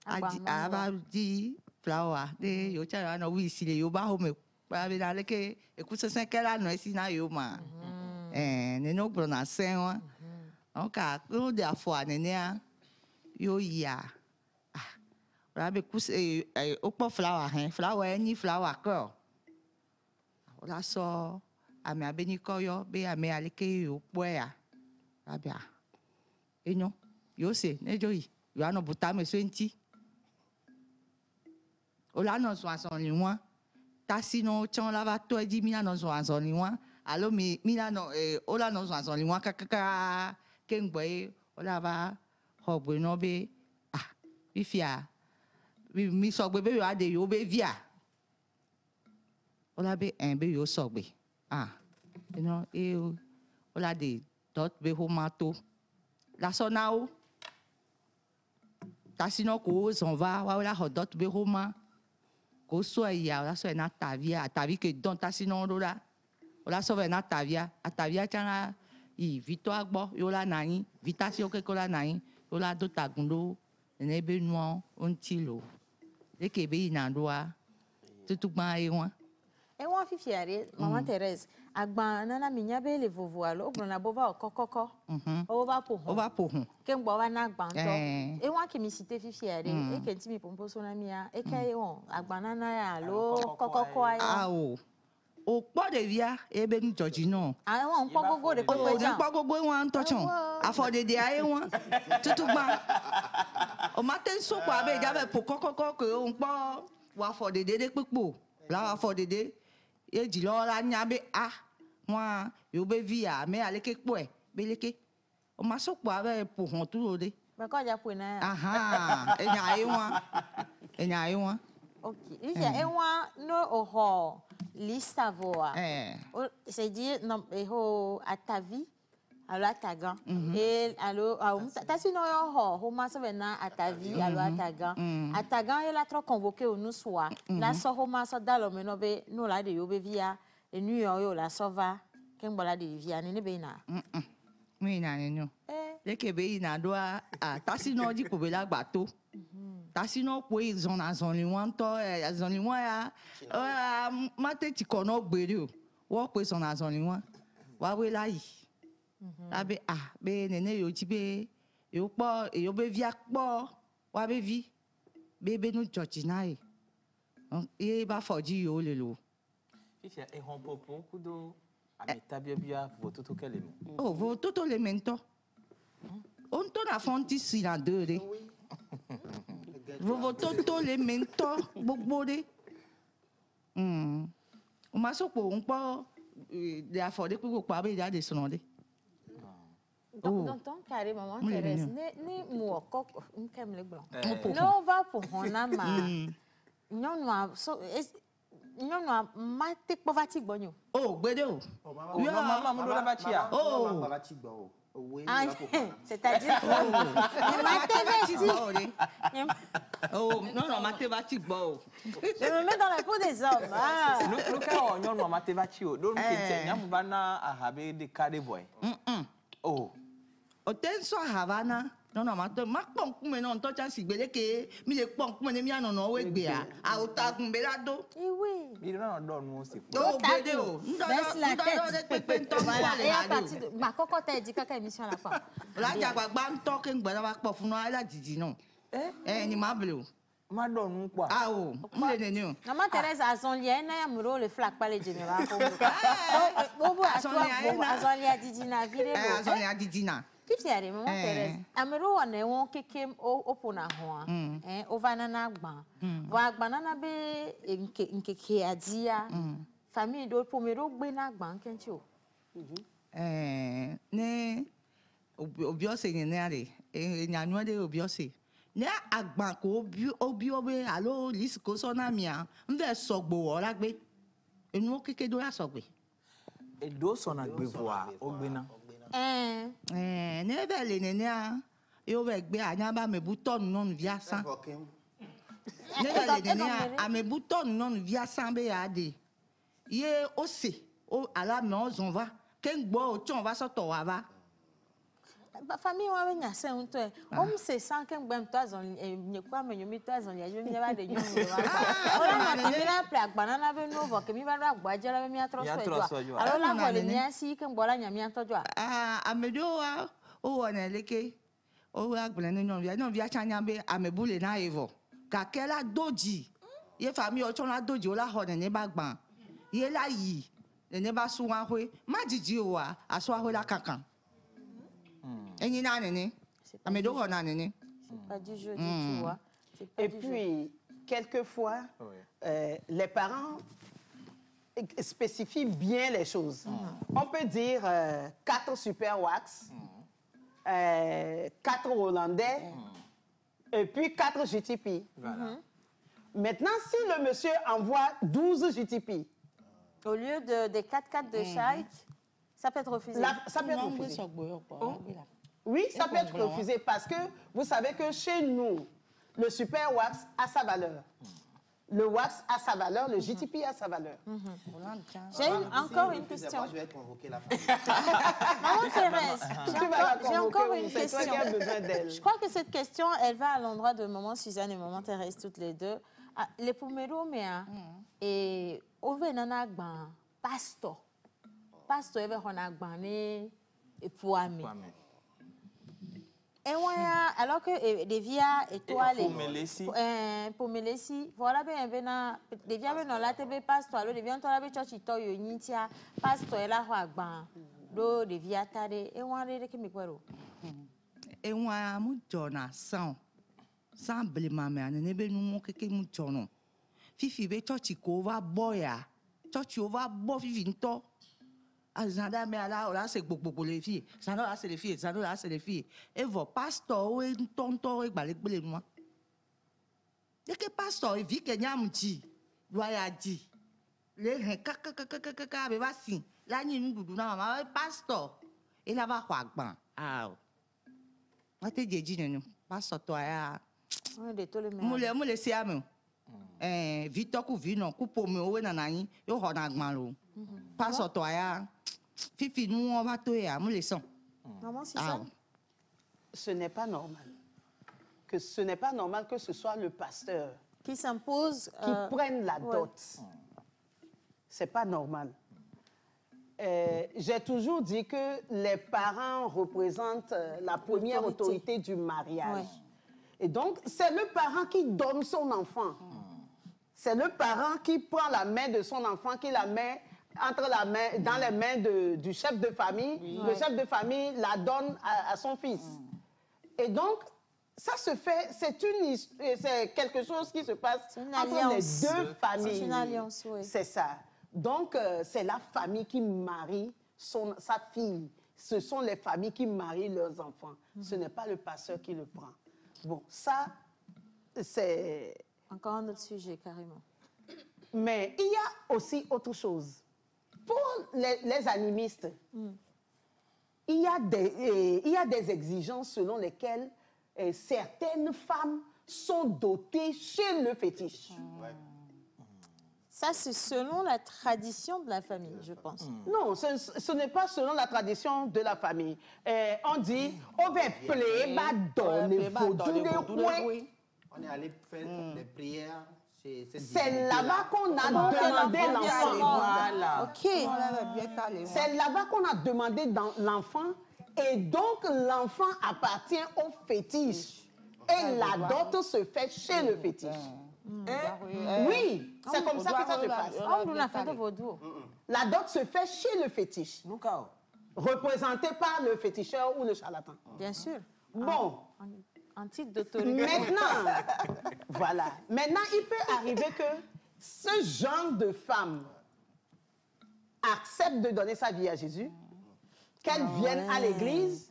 aba di flower de yo cha na wi si le yo ba home ba be na le ke e ku se kela no si na yo ma ne no bro na sen wa on ka ko de afo anene a yo ya ba be ku se o po flower flower ni flower ko o la so ame abeni ko yo be ame ale ke yo po ya abia enyo yo se ne jo yi yo ano buta me so enti Ola non so ason li wan tasi no chan la va to di mi non so ason li wan allo mi no ola non so ason li wan kaka kengboy ola va hobwe no be bi fia mi so gbe be yo ade yo be via ola be be yo so gbe you know ola de dot be ho mato la so now tasi no ko son va wa ola dot be ho ma ko so ya la so na tavia que don tasino la ola so na tavia chana i vito agbo yo la nani vitation ke ko la nani yo la do tagundo ne be no on tilo e ke be ina doa tutu gba e won fifiare maman Thérèse agba nana minya be le vovo alo ogbona bova okokoko o va po ke ngbo wa na agba nto e won ke mi cité fifiare e ke ntimi pompo so na mia e ke won agba nana ya lo kokoko ayo o po de via e be nu Georgina won po gogo de popo jan po gogo won tochon afo de aye won tutu gba o maten so kwa be ja be po kokoko ko o po wa fo de pipo la wa fo de e jilo la nya be moi yo be via me ale ke po e be leke o ma so po ave po hon tu de ba ko ja po na e nya e won ok ife e won no oho l'istavoa. C'est-à-dire, non, à ta vie, alors à ta gan. Et alors, t'as sinon, on m'a sauvé à ta vie, alors à ta gan. À ta gan, elle a trop convoqué au nous soit. La soroma, ça dans le menobe, nous là, de yobe via, et nous, yo, la sova, qu'un bola de via, n'est pas. Oui, non. Les Québécois doivent tassino di kubela bateau. Tassino kwe zona zoniwan to zoniwan ya mate ti kono gbere o. Wo kwe zona zoniwan. Wa we la yi. Abe be nene yo ti be yo po yo be via po wa be vi. Be nu church na e. E ba foji yo le lo. Fifi e hon popo kudo ametabia vototo kele. Oh, vototo le mento. On tourne à Fontis dans deux. Vous votez les mentors, beaucoup de. On m'a dit qu'on peut la fois de pour pas bien de son nom. Donc carrément Thérèse, ni moi coq, on aime les blancs. Non, va pour on a ma. Non, non, mate povati bonyo. Oh, bedo. Maman, mon dola batia. Oh. C'est-à-dire oh, non, mathématique, bon. Je me mets dans la peau des hommes. Nous, quand on a mathématique, donc, on a un de cadre boy. Oh. Au tel soit Havana. Non, ma pompe, mais non, toi, tu as si belle que, mais les pompes, mais les miens, non, oui, bien. À autant qu'on belado. Oui. Il en donne, moi aussi. Oh, bédéo. Baisse la tête. Voilà. Et à partir de. Ma cocotte a dit quelle émission la femme. Là, il y a pas de temps que je vais pas faire, elle a dit non. Ni ma bleu. Ma donne quoi? Ah, oh, moi, les nénus. Maman Thérèse a son lien, elle a le flac pas les généraux. Bobo, à toi, a son lien Didina, viré. A son lien Didina. Qu'est-ce qu'il y a, maman Thérèse? Amero, on est on qui au pona hoa, au vanana gban. Va banana be nke a dia. Famille d'autres pomero gbena gban kencho. Ne obiose ne ale, nyanwa de obiose. Ne agban ko obiobe alo lisiko sona mia, nve sogbo ora gbe. Enu keke do ya sogbe. E do sona gbe voa ogbena. Ne vele nene yo ve gbe anyaba me buton non via san. Ne vele nene a me buton non via san be ade. Ye ose o ala me on va ken gbo o chon va so to wa va. Famille wa nya se un to e o me se san ken gbem to azon nye kwa me nyomi to azon ya jo mi ba de nyomi wa. Ora na ti la pla gbana na be no vo ke mi ba ra gba jera be mi atroso ejo. Alo la ho le mi asi ken gbo la nya mi antojo a. Amedo wa o wona leke o agbele no via chanya be amebule na evo. Ka kela doji. Ye famille o chon la doji o la ho ne ba gban. Ye la yi ne ba su wan hwe ma jiji o wa aso hwe la kankan. Et pas du jeu, tu vois. Et puis, quelquefois, les parents spécifient bien les choses. On peut dire 4 super wax, 4 hollandais, et puis 4 JTP. Voilà. Maintenant, si le monsieur envoie 12 JTP, au lieu des 4 de chaque, ça peut être refusé. Ça peut être refusé. Oui, ça peut être refusé parce que vous savez que chez nous, le super wax a sa valeur. Le wax a sa valeur, le JTP a sa valeur. J'ai encore une question. Je vais convoquer la famille. Maman Thérèse, j'ai encore une question. C'est toi qui as besoin d'elle. Je crois que cette question, elle va à l'endroit de maman Suzanne et maman Thérèse, toutes les deux. Les pomero, mais et on veut un pasteur. Pasteur, il veut un et pour ami. Et alors que des via étoiles pour Mélessi voilà bien des via ben la tebe pasteur alors des via toi la be church to yo nyitia pasteur la ho agban do des via tade e wan re ke mi kwero e wan mu jona san blema me ane be nu mo keke mu jono fifi be church ko va boya church over bo fifi nto azanda me ala ola se gbogbo les filles ça non là c'est les filles ça non là c'est les filles et vos pasteur ou tonton e gbale gbele nu dès que pasteur vit que nyam di doya di les kaka beba si la ni ndudu na mama pastor et là va kwagban ah ate jeji nenu pastor to ya mule si ame Victor ku vino ku pomi owe na nani yo ho na gban lo pastor to ya fifi nous on va to ya mule son maman c'est ça ce n'est pas normal ce n'est pas normal que ce soit le pasteur qui s'impose qui prenne la dot. C'est pas normal. J'ai toujours dit que les parents représentent la première autorité du mariage. Et donc, c'est le parent qui donne son enfant. C'est le parent qui prend la main de son enfant, qui la met dans les mains du chef de famille. Le chef de famille la donne à son fils. Et donc, ça se fait, c'est quelque chose qui se passe entre les deux familles. C'est une alliance, oui. C'est ça. Donc, c'est la famille qui marie sa fille. Ce sont les familles qui marient leurs enfants. Ce n'est pas le pasteur qui le prend. Bon, ça, c'est... Encore un autre sujet, carrément. Mais il y a aussi autre chose. Pour les animistes, il y a des exigences selon lesquelles certaines femmes sont dotées chez le fétiche. Ça, c'est selon la tradition de la famille, je pense. Non, ce n'est pas selon la tradition de la famille. On dit, on va plaider, on est allé faire des prières. C'est là-bas qu'on a demandé l'enfant. C'est là-bas qu'on a demandé l'enfant. Et donc, l'enfant appartient au fétiche. Et la dot se fait chez le fétiche. Oui, c'est comme ça que ça se passe. La dot se fait chez le fétiche. Représenté par le féticheur ou le charlatan. Bien sûr. Bon. En titre d'autorité. Maintenant, voilà. Maintenant, il peut arriver que ce genre de femme accepte de donner sa vie à Jésus, qu'elle vienne à l'église,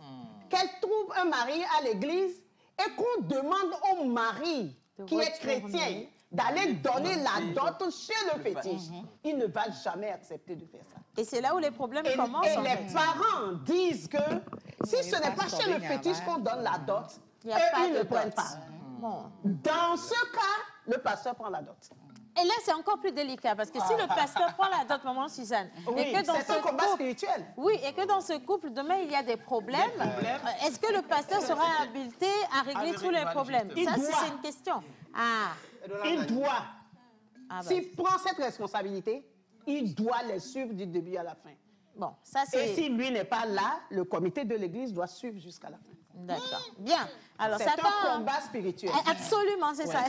qu'elle trouve un mari à l'église et qu'on demande au mari qui est chrétien d'aller donner la dot chez le fétiche. Il ne va jamais accepter de faire ça. Et c'est là où les problèmes commencent. Et les parents disent que si ce n'est pas chez le fétiche qu'on donne la dot, ils ne prennent pas. Dans ce cas, le pasteur prend la dot. Et là, c'est encore plus délicat parce que si le pasteur prend la dot, maman Suzanne, et que dans c'est un combat spirituel. Oui, et que dans ce couple, demain, il y a des problèmes. Est-ce que le pasteur sera habilité à régler tous les problèmes? Ça, c'est une question. Il doit. S'il prend cette responsabilité, il doit les suivre du début à la fin. Bon, ça c'est... Et si lui n'est pas là, le comité de l'église doit suivre jusqu'à la fin. D'accord. Bien. Alors, c'est un combat spirituel. Absolument, c'est ça.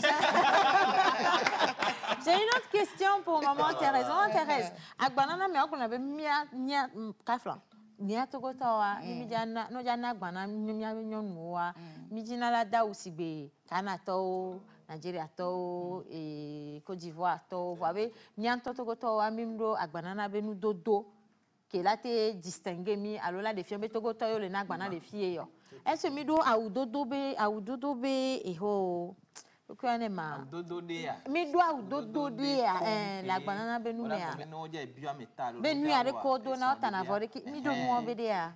J'ai une autre question pour maman Thérèse. Maman Thérèse, agbanana me on avait mia kafla. Nia togotawa, ni jana no jana agbana mia nyonwa, mi jina la da usigbe, Ghana to, Nigeria to, et Côte d'Ivoire to, wabe mia togotawa mimdo agbanana benu dodo. Qui a été distingué mi alors là des filles togo toyo le nagbana des filles yo est-ce mi do audodobe et ho ko ane ma mi do audodode la banana benu mea benu are ko do na otana vore ki mi do mu obede a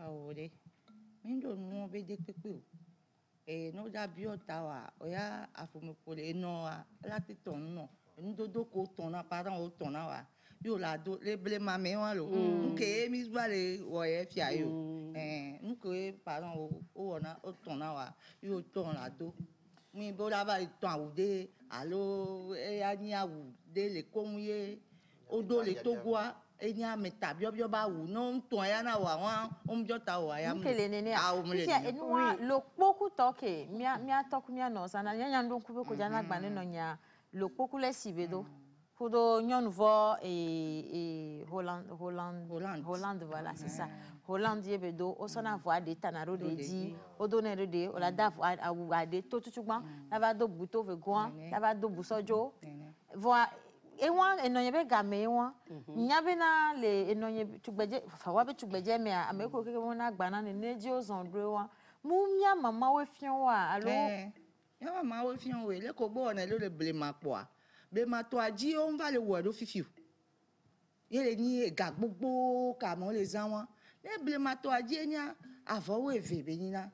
awore mi do mu obede pepe o no da bi otawa oya afumukole no la titon no ndodo ko ton na parent o ton na wa yo la do le ble mame wan lo nke mi gba le wo ye fia yo nke parent o na o ton na wa yo ton la do mi bo la ba ton awude alo e ani awude le komuye odo le togwa eni ameta bio ba wu no ton ya na wa wan o mjo ta wa ya mu a o mu le ni lo poku toke mi toku mi no sana nya ndo ku be ko jana gba ne no nya lo poku le sibedo Kudo Nyonvo et Hollande, voilà, c'est ça. Hollande, yebedo, osona voix de tanaro de di, odonere de, olada voix de, tout lava do buto vegoan, lava do busojo, voix, ewan, enonyebe game ewan, nyabe na le enonyebe, tukbeje, fawabe tukbeje, mais ameko keke wona gbana ne neji ozondre wan, mumia mama we fion wa, alo? Ya mama we fion we, le kobo on le blema kwa. Mais ma toi dit on va le voir au fifiu. les ni gagbobo comme les enfants les blemato a dit nya avant eve benina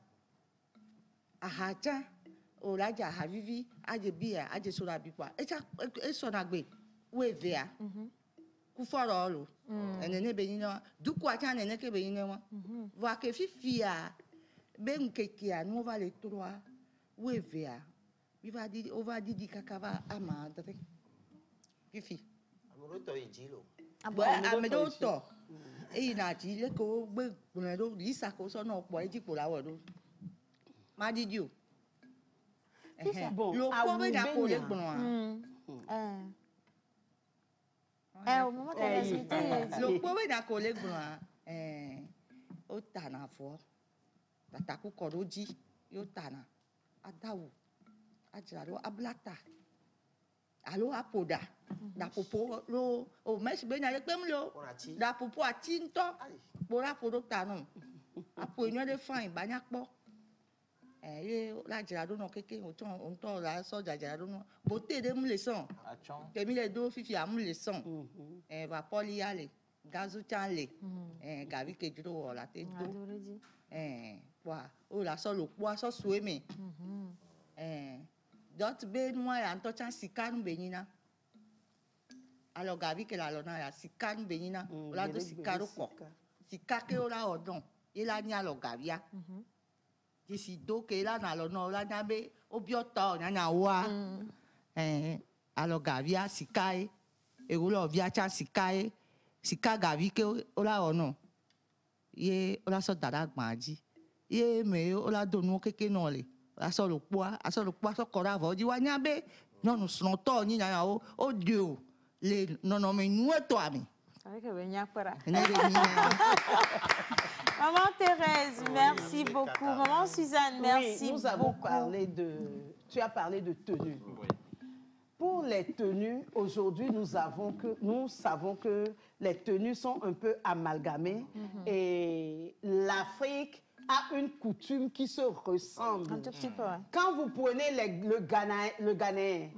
ahacha o la ja havivi aje bia aje sura bikwa e so na gbe weve a ku foro lo enene benina du kwa cha nene ke benina wa va ke fifia ben ke kia no va les trois weve a on va dire kakava amadre fifi amoto ijilo amedo to e na ji le ko gbe gbon do lisa ko so na po eji po lawo do ma did you lo po be da ko le gbon au moment de la cité lo po be da ko le gbon o ta na fo tata ku ko do ji yo ta na adawu ajaro ablata alo apoda da popo lo o mes be na le pem lo da popo atinto pora podo tanu apo eno de fain ba nya po ye la jaro no keke o ton la so jaro no bote de mu le son temi le do fifi amu le son va poli ale gazu chanle gavi ke juro la te do wa o la so lo po so sueme dot be moi anto chan sikanu benina alors gavi que la lona ya sikanu benina la do sikaru ko sikake ora odon ila ni alo gavia disi do que la na lona la na be obiota na wa alors gavia sikae e ulo via chan sikae sika gavi que ora ono ye ora so dara gbaji ye me ora do no keke no le asolo poa so kora vo di wanya be non nous son to ni na o dieu le non me nueto ami avec venia para Maman Thérèse, merci beaucoup. Maman Suzanne, merci beaucoup. Nous avons parlé tu as parlé de tenue. Oui. Pour les tenues, aujourd'hui, nous savons que les tenues sont un peu amalgamées et l'Afrique a une coutume qui se ressemble. Un tout petit peu. Ouais. Quand vous prenez le Ghanéen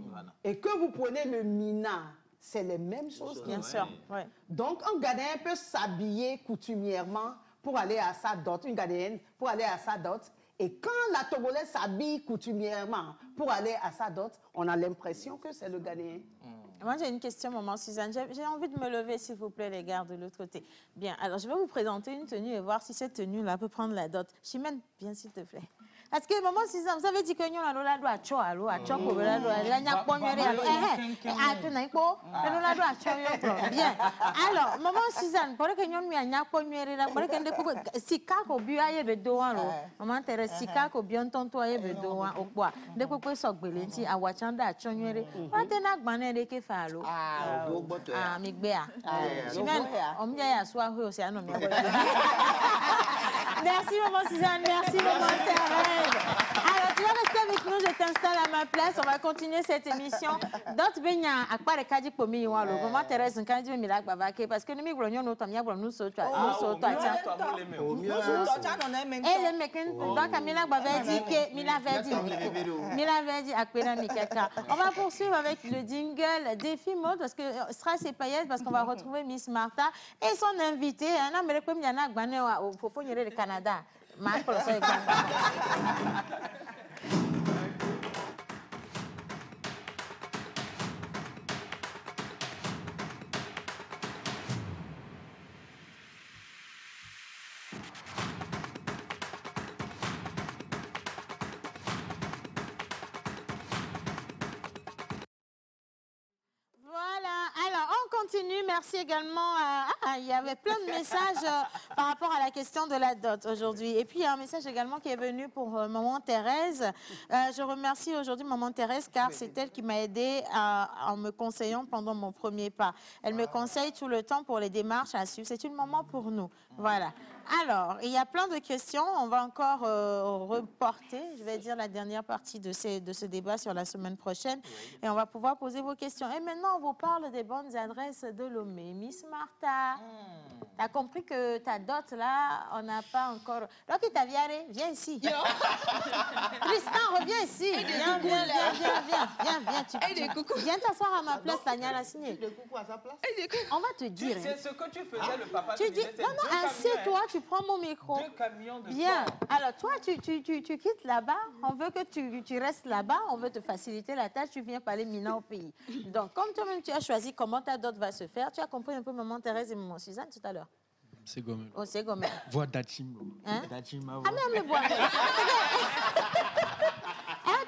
et que vous prenez le Mina, c'est les mêmes choses. Bien sûr. Ouais. Donc, un Ghanéen peut s'habiller coutumièrement pour aller à sa dot, une Ghanéenne pour aller à sa dot. Et quand la Togolaise s'habille coutumièrement pour aller à sa dot, on a l'impression que c'est le Ghanéen. Moi, j'ai une question, maman Suzanne. J'ai envie de me lever, s'il vous plaît, les gars, de l'autre côté. Bien, alors je vais vous présenter une tenue et voir si cette tenue-là peut prendre la dot. Chimène, viens, s'il te plaît. Parce que maman Suzanne, vous avez dit que nous avons la loi à Choalo, à Choco, la loi à Bien. Alors, maman Suzanne, pour que nous ayons pour que si kako buaye bedoan lo, maman Thérèse, si kako bien tonto aye bedoan au bois. Dès que vous sok belenti à wachanda à chonyere, pas de gbané de ke falo. Ah, migbea. Chimène, on me dit à soi aussi à non. Merci maman Suzanne, merci maman Thérèse. Alors tu vas rester avec nous, je t'installe à ma place, on va continuer cette émission. D'autres benya akpa de kadi pomi walo. Maman Thérèse nkandi mi la babake parce que nous mi grognon no tamia bro nous sauto tiens. Et le mec donc Camila baba dit que Mila avait dit akpena mi quelqu'un. On va poursuivre avec le jingle défi mode parce que Strass et paillettes parce qu'on va retrouver Miss Martha et son invité un américain yana gbané au fofo nyere de Canada. Marc pour ça. Continue, merci également. Il y avait plein de messages par rapport à la question de la dot aujourd'hui. Et puis, il y a un message également qui est venu pour maman Thérèse. Je remercie aujourd'hui maman Thérèse car c'est elle qui m'a aidée en me conseillant pendant mon premier pas. Elle me conseille tout le temps pour les démarches à suivre. C'est une maman pour nous. Voilà. Alors, il y a plein de questions. On va encore reporter, je vais dire, la dernière partie de ce débat sur la semaine prochaine. Oui. Et on va pouvoir poser vos questions. Et maintenant, on vous parle des bonnes adresses de Lomé. Miss Martha, tu as compris que ta dot, là, on n'a pas encore... Donc, t'as viens ici. Tristan, reviens ici. Viens. Viens t'asseoir à ma place, Tania l'a signé. Le coucou à sa place. On va te dire. C'est ce que tu faisais, le papa. Tu dis, non, assieds-toi, tu prends mon micro. 2 camions de Bien. Alors, toi, tu quittes là-bas. On veut que tu restes là-bas. On veut te faciliter la tâche. Tu viens parler Mina au pays. Donc, comme toi-même, tu as choisi comment ta dot va se faire, tu as compris un peu maman Thérèse et maman Suzanne tout à l'heure. C'est gommé. Oh, c'est gommé. Voix d'Achim. Hein? D'Achim, ah, même le bois.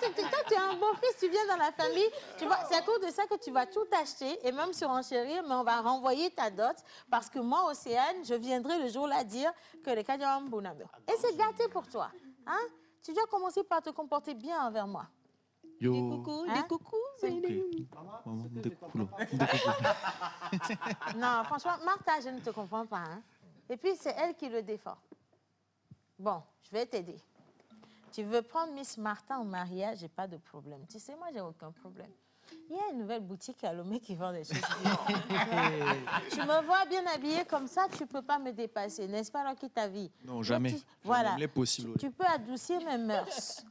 Toi, tu es un beau fils, tu viens dans la famille. Tu vois, c'est à cause de ça que tu vas tout acheter et même surenchérir, mais on va renvoyer ta dot parce que moi, Océane, je viendrai le jour-là dire que les Kadiam Bounamé. Et c'est gâté pour toi. Hein? Tu dois commencer par te comporter bien envers moi. Yo. Des coucous, des coucous. Maman, des coucous. Non, franchement, Martha, je ne te comprends pas. Hein? Et puis, c'est elle qui le défend. Bon, je vais t'aider. Tu veux prendre Miss Martha en mariage, j'ai pas de problème. Tu sais, moi, j'ai aucun problème. Il y a une nouvelle boutique à Lomé qui vend des choses. Tu me vois bien habillée comme ça, tu peux pas me dépasser, n'est-ce pas, Rocky, ta vie? Non, jamais. Voilà. Jamais possible. Tu peux adoucir mes mœurs.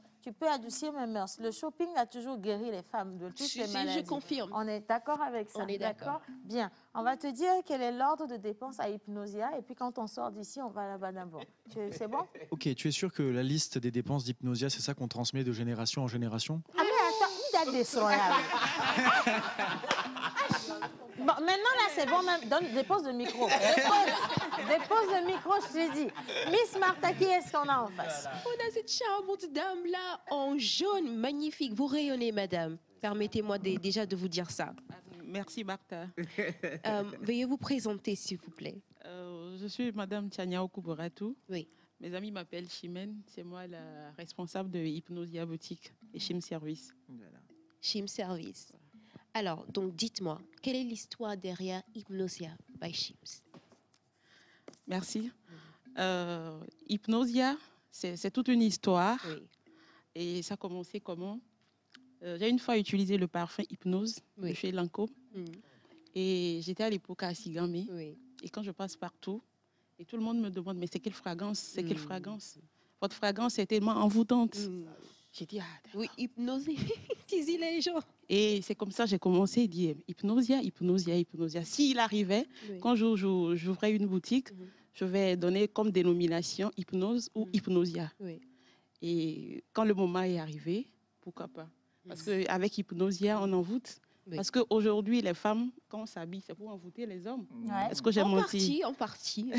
Le shopping a toujours guéri les femmes de toutes les maladies. Je confirme. On est d'accord avec ça? On est d'accord. Bien. On va te dire quel est l'ordre de dépenses à Hypnosia et puis quand on sort d'ici, on va là-bas d'abord. C'est bon? Ok, tu es sûr que la liste des dépenses d'Hypnosia, c'est ça qu'on transmet de génération en génération? Ah mais attends, il y a des soins. Bon, maintenant là, c'est bon, même. Dépose le micro. Dépose le micro, je te dis. Miss Martha, qui est-ce qu'on a en face? On a cette charmante dame-là, en jaune, magnifique. Vous rayonnez, madame. Permettez-moi déjà de vous dire ça. Merci, Martha. Veuillez vous présenter, s'il vous plaît. Je suis madame Tchania Okuboratou. Oui. Mes amis m'appellent Chimène. C'est moi la responsable de Hypnosia Boutique et Chim Service. Voilà. Chim Service. Alors, donc, dites-moi, quelle est l'histoire derrière Hypnosia by Chims? Merci. Hypnosia, c'est toute une histoire. Oui. Et ça a commencé comment? J'ai une fois utilisé le parfum Hypnose de chez Lancôme. Et j'étais à l'époque à Sigamé. Oui. Et quand je passe partout, et tout le monde me demande, mais c'est quelle fragrance? C'est quelle fragrance? Votre fragrance est tellement envoûtante. J'ai dit, oui, hypnoser, disent les gens. Et c'est comme ça que j'ai commencé à dire Hypnosia, Hypnosia, Hypnosia. S'il arrivait, quand j'ouvrais une boutique, je vais donner comme dénomination Hypnose ou Hypnosia. Oui. Et quand le moment est arrivé, pourquoi pas? Parce qu'avec Hypnosia, on envoûte. Oui. Parce qu'aujourd'hui, les femmes, quand on s'habille, c'est pour envoûter les hommes. Ouais. Est-ce que j'ai menti? En partie.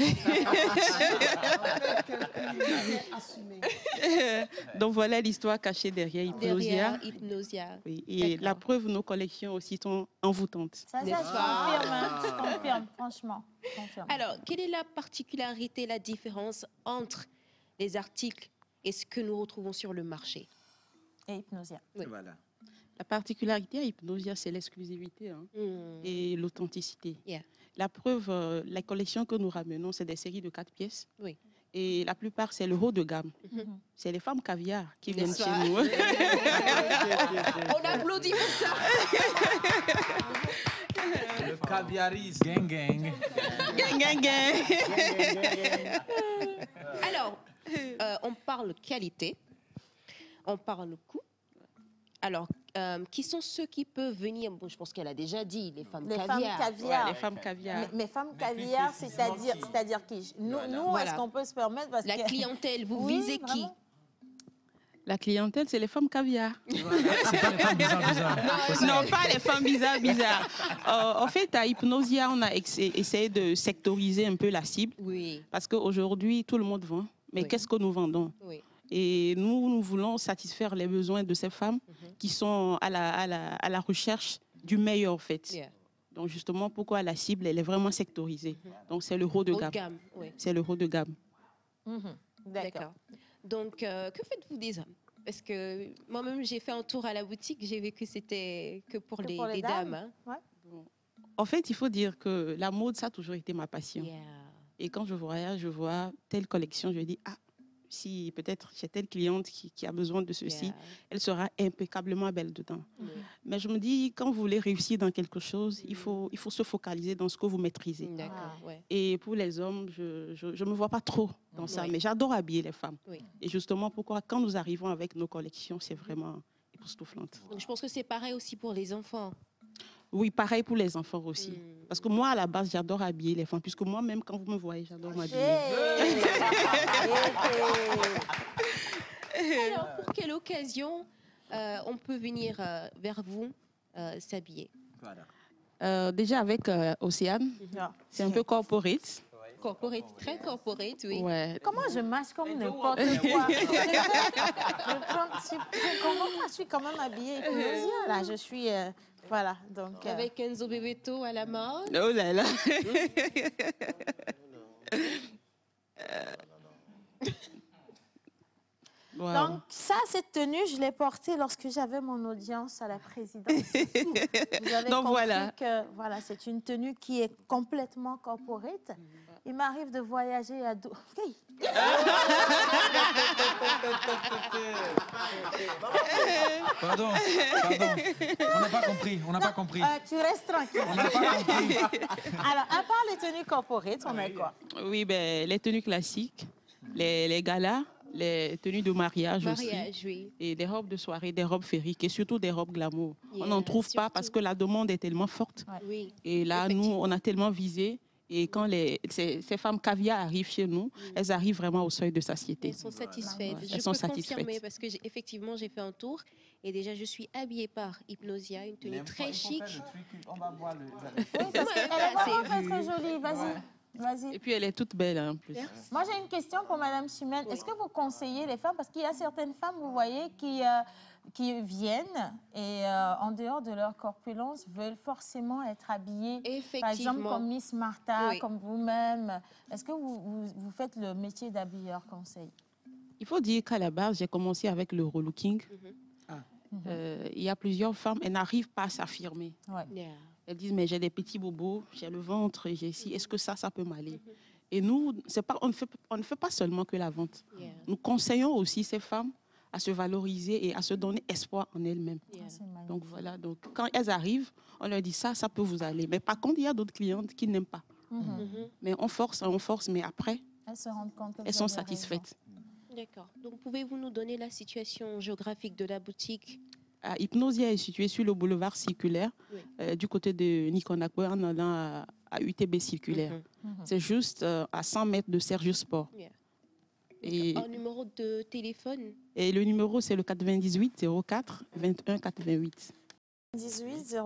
Donc voilà l'histoire cachée derrière Hypnosia. Oui. Et la preuve, nos collections aussi sont envoûtantes. Ça je confirme, je confirme, franchement. Je confirme. Alors, quelle est la particularité, la différence entre les articles et ce que nous retrouvons sur le marché? Et Hypnosia. Oui. Voilà. La particularité à Hypnosia, c'est l'exclusivité et l'authenticité. Yeah. La preuve, la collection que nous ramenons, c'est des séries de 4 pièces. Oui. Et la plupart, c'est le haut de gamme. C'est les femmes caviar qui viennent chez nous. On applaudit pour ça. Le caviarisme. Gang, gang. Gang, gang, gang. Alors, on parle qualité, on parle coût. Alors, qui sont ceux qui peuvent venir? Bon, je pense qu'elle a déjà dit, les femmes caviar. Ouais, les femmes caviar. Mais femmes caviar, c'est-à-dire qui? Nous voilà. Est-ce qu'on peut se permettre parce la clientèle, vous visez qui? La clientèle, c'est les femmes caviar. Voilà. C'est pas les femmes bizarres. Non, pas les femmes bizarres. En fait, à Hypnosia, on a essayé de sectoriser un peu la cible. Oui. Parce qu'aujourd'hui, tout le monde vend. Mais qu'est-ce que nous vendons? Et nous voulons satisfaire les besoins de ces femmes qui sont à la recherche du meilleur, en fait. Yeah. Donc, justement, pourquoi la cible, elle est vraiment sectorisée. Donc, c'est le haut de gamme. C'est le haut de gamme. D'accord. Donc, que faites-vous des hommes? Parce que moi-même, j'ai fait un tour à la boutique, j'ai vu que c'était que pour les dames. Hein. Ouais. Bon. En fait, il faut dire que la mode, ça a toujours été ma passion. Yeah. Et quand je voyage, je vois telle collection, je dis, ah, si peut-être j'ai telle cliente qui a besoin de ceci, elle sera impeccablement belle dedans. Mais je me dis, quand vous voulez réussir dans quelque chose, il faut se focaliser dans ce que vous maîtrisez. Et pour les hommes, je ne me vois pas trop dans ça, mais j'adore habiller les femmes. Et justement, pourquoi quand nous arrivons avec nos collections, c'est vraiment époustouflant. Donc, je pense que c'est pareil aussi pour les enfants. Oui, pareil pour les enfants aussi. Parce que moi, à la base, j'adore habiller les femmes, puisque moi-même, quand vous me voyez, j'adore m'habiller. Alors, pour quelle occasion on peut venir vers vous s'habiller? Déjà avec Océane, c'est un peu corporate. Corporate, très corporate, oui. Ouais. Comment je marche comme n'importe quoi? Je suis quand même habillée Hypnosia, là. Je suis... voilà, donc... Avec Enzo Bebeto à la main. Oh là là. Wow. Donc ça, cette tenue, je l'ai portée lorsque j'avais mon audience à la présidence. Vous avez donc compris que voilà, c'est une tenue qui est complètement corporate. Il m'arrive de voyager à... Hey. Pardon. On n'a pas compris. Tu restes tranquille. On n'a pas compris. Alors, à part les tenues corporate, on a quoi? Oui, ben, les tenues classiques, les galas, les tenues de mariage aussi, oui. Et des robes de soirée, des robes féeriques et surtout des robes glamour. On n'en trouve pas parce que la demande est tellement forte. Oui. Et là, nous, on a tellement visé. Et quand ces femmes caviar arrivent chez nous, elles arrivent vraiment au seuil de satiété. Elles sont satisfaites. Elles sont satisfaites. Confirmer parce que effectivement, j'ai fait un tour et déjà, je suis habillée par Hypnosia, une tenue très chic. On va voir le... Oui, parce qu'elle est vraiment très jolie. Vas-y. Et puis elle est toute belle en plus. Moi j'ai une question pour Madame Chimène. Est-ce que vous conseillez les femmes, parce qu'il y a certaines femmes, vous voyez, qui viennent et en dehors de leur corpulence veulent forcément être habillées. Par exemple comme Miss Martha, comme vous-même. Est-ce que vous faites le métier d'habilleur conseil? Il faut dire qu'à la base, j'ai commencé avec le relooking. Il y a plusieurs femmes, elles n'arrivent pas à s'affirmer. Elles disent, mais j'ai des petits bobos, j'ai le ventre, j'ai ici, est-ce que ça peut m'aller? Et nous, on ne fait pas seulement que la vente. Nous conseillons aussi ces femmes à se valoriser et à se donner espoir en elles-mêmes. Donc voilà, donc, quand elles arrivent, on leur dit ça peut vous aller. Mais par contre, il y a d'autres clientes qui n'aiment pas. Mais on force, mais après, elles se rendent compte que elles sont satisfaites. D'accord. Donc, pouvez-vous nous donner la situation géographique de la boutique? Hypnosia est située sur le boulevard circulaire, du côté de Nikonakwe, en allant à UTB circulaire. C'est juste à 100 mètres de Sergio Sport. Et un numéro de téléphone? Et le numéro, c'est le 98 04 21 88. 18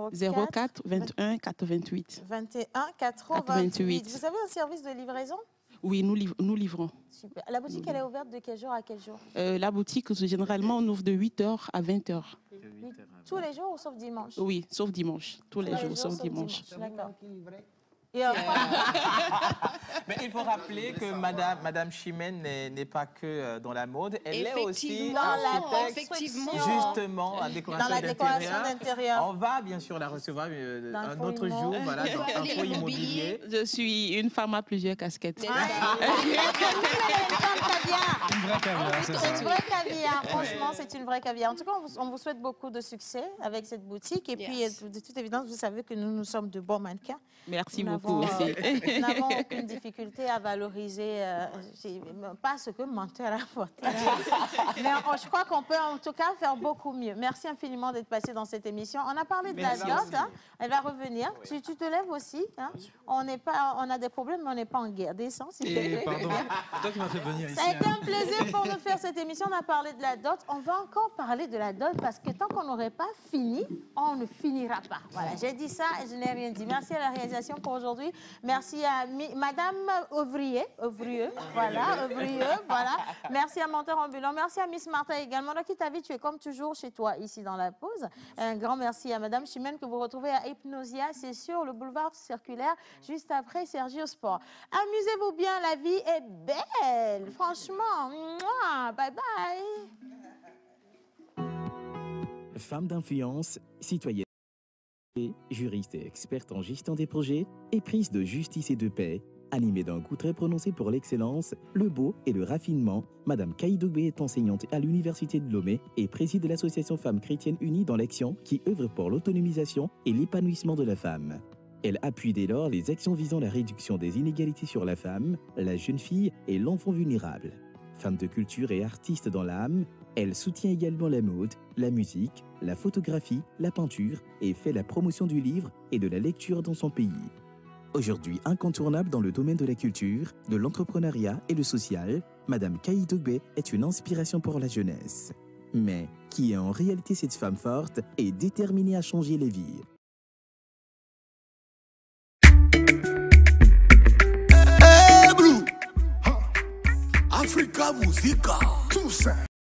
04 21 88. 21 88. Vous avez un service de livraison? Oui, nous livrons. Super. La boutique, elle est ouverte de quel jour à quel jour? La boutique, généralement, on ouvre de 8h à 20h. Tous les jours ou sauf dimanche? Oui, sauf dimanche. Tous les jours, sauf dimanche. D'accord. Mais il faut rappeler que Madame Chimène n'est pas que dans la mode, elle est aussi architecte, justement, en décoration d'intérieur. On va bien sûr la recevoir un autre jour, voilà, dans Info Immobilier. Je suis une femme à plusieurs casquettes. Une vraie caviar, c'est ça. Une vraie caviar, franchement, c'est une vraie caviar. En tout cas, on vous souhaite beaucoup de succès avec cette boutique. Et puis, de toute évidence, vous savez que nous sommes de bons mannequins. Merci beaucoup aussi. Nous n'avons aucune difficulté à valoriser, pas ce que menteur a apporté. Mais je crois qu'on peut en tout cas faire beaucoup mieux. Merci infiniment d'être passé dans cette émission. On a parlé de la dot, hein. Elle va revenir. Tu te lèves aussi. Hein. On a des problèmes, mais on n'est pas en guerre. Descends, s'il te plaît. Pardon, c'est toi qui m'as fait venir ici. Ça a été un plaisir pour nous faire cette émission. On a parlé de la dot. On va encore parler de la dot parce que tant qu'on n'aurait pas fini, on ne finira pas. Voilà, j'ai dit ça et je n'ai rien dit. Merci à la réalisation pour aujourd'hui. Merci à Madame Ouvrier, voilà. Merci à Monteur Ambulant. Merci à Miss Martha également. Donc, Itavi, tu es comme toujours chez toi ici dans la pause. Un grand merci à Madame Chimène que vous retrouvez à Hypnosia. C'est sur le boulevard circulaire, juste après Sergio Sport. Amusez-vous bien, la vie est belle. Franchement, bye bye. Femme d'influence, citoyenne, juriste et experte en gestion des projets, éprise de justice et de paix, Animée d'un goût très prononcé pour l'excellence, le beau et le raffinement, Madame Kaïdogbe est enseignante à l'Université de Lomé et préside l'association Femmes Chrétiennes Unies dans l'Action qui œuvre pour l'autonomisation et l'épanouissement de la femme. Elle appuie dès lors les actions visant la réduction des inégalités sur la femme, la jeune fille et l'enfant vulnérable. Femme de culture et artiste dans l'âme, elle soutient également la mode, la musique, la photographie, la peinture et fait la promotion du livre et de la lecture dans son pays. Aujourd'hui incontournable dans le domaine de la culture, de l'entrepreneuriat et le social, Madame Kaïdogbe est une inspiration pour la jeunesse. Mais qui est en réalité cette femme forte et déterminée à changer les vies? Africa Musica.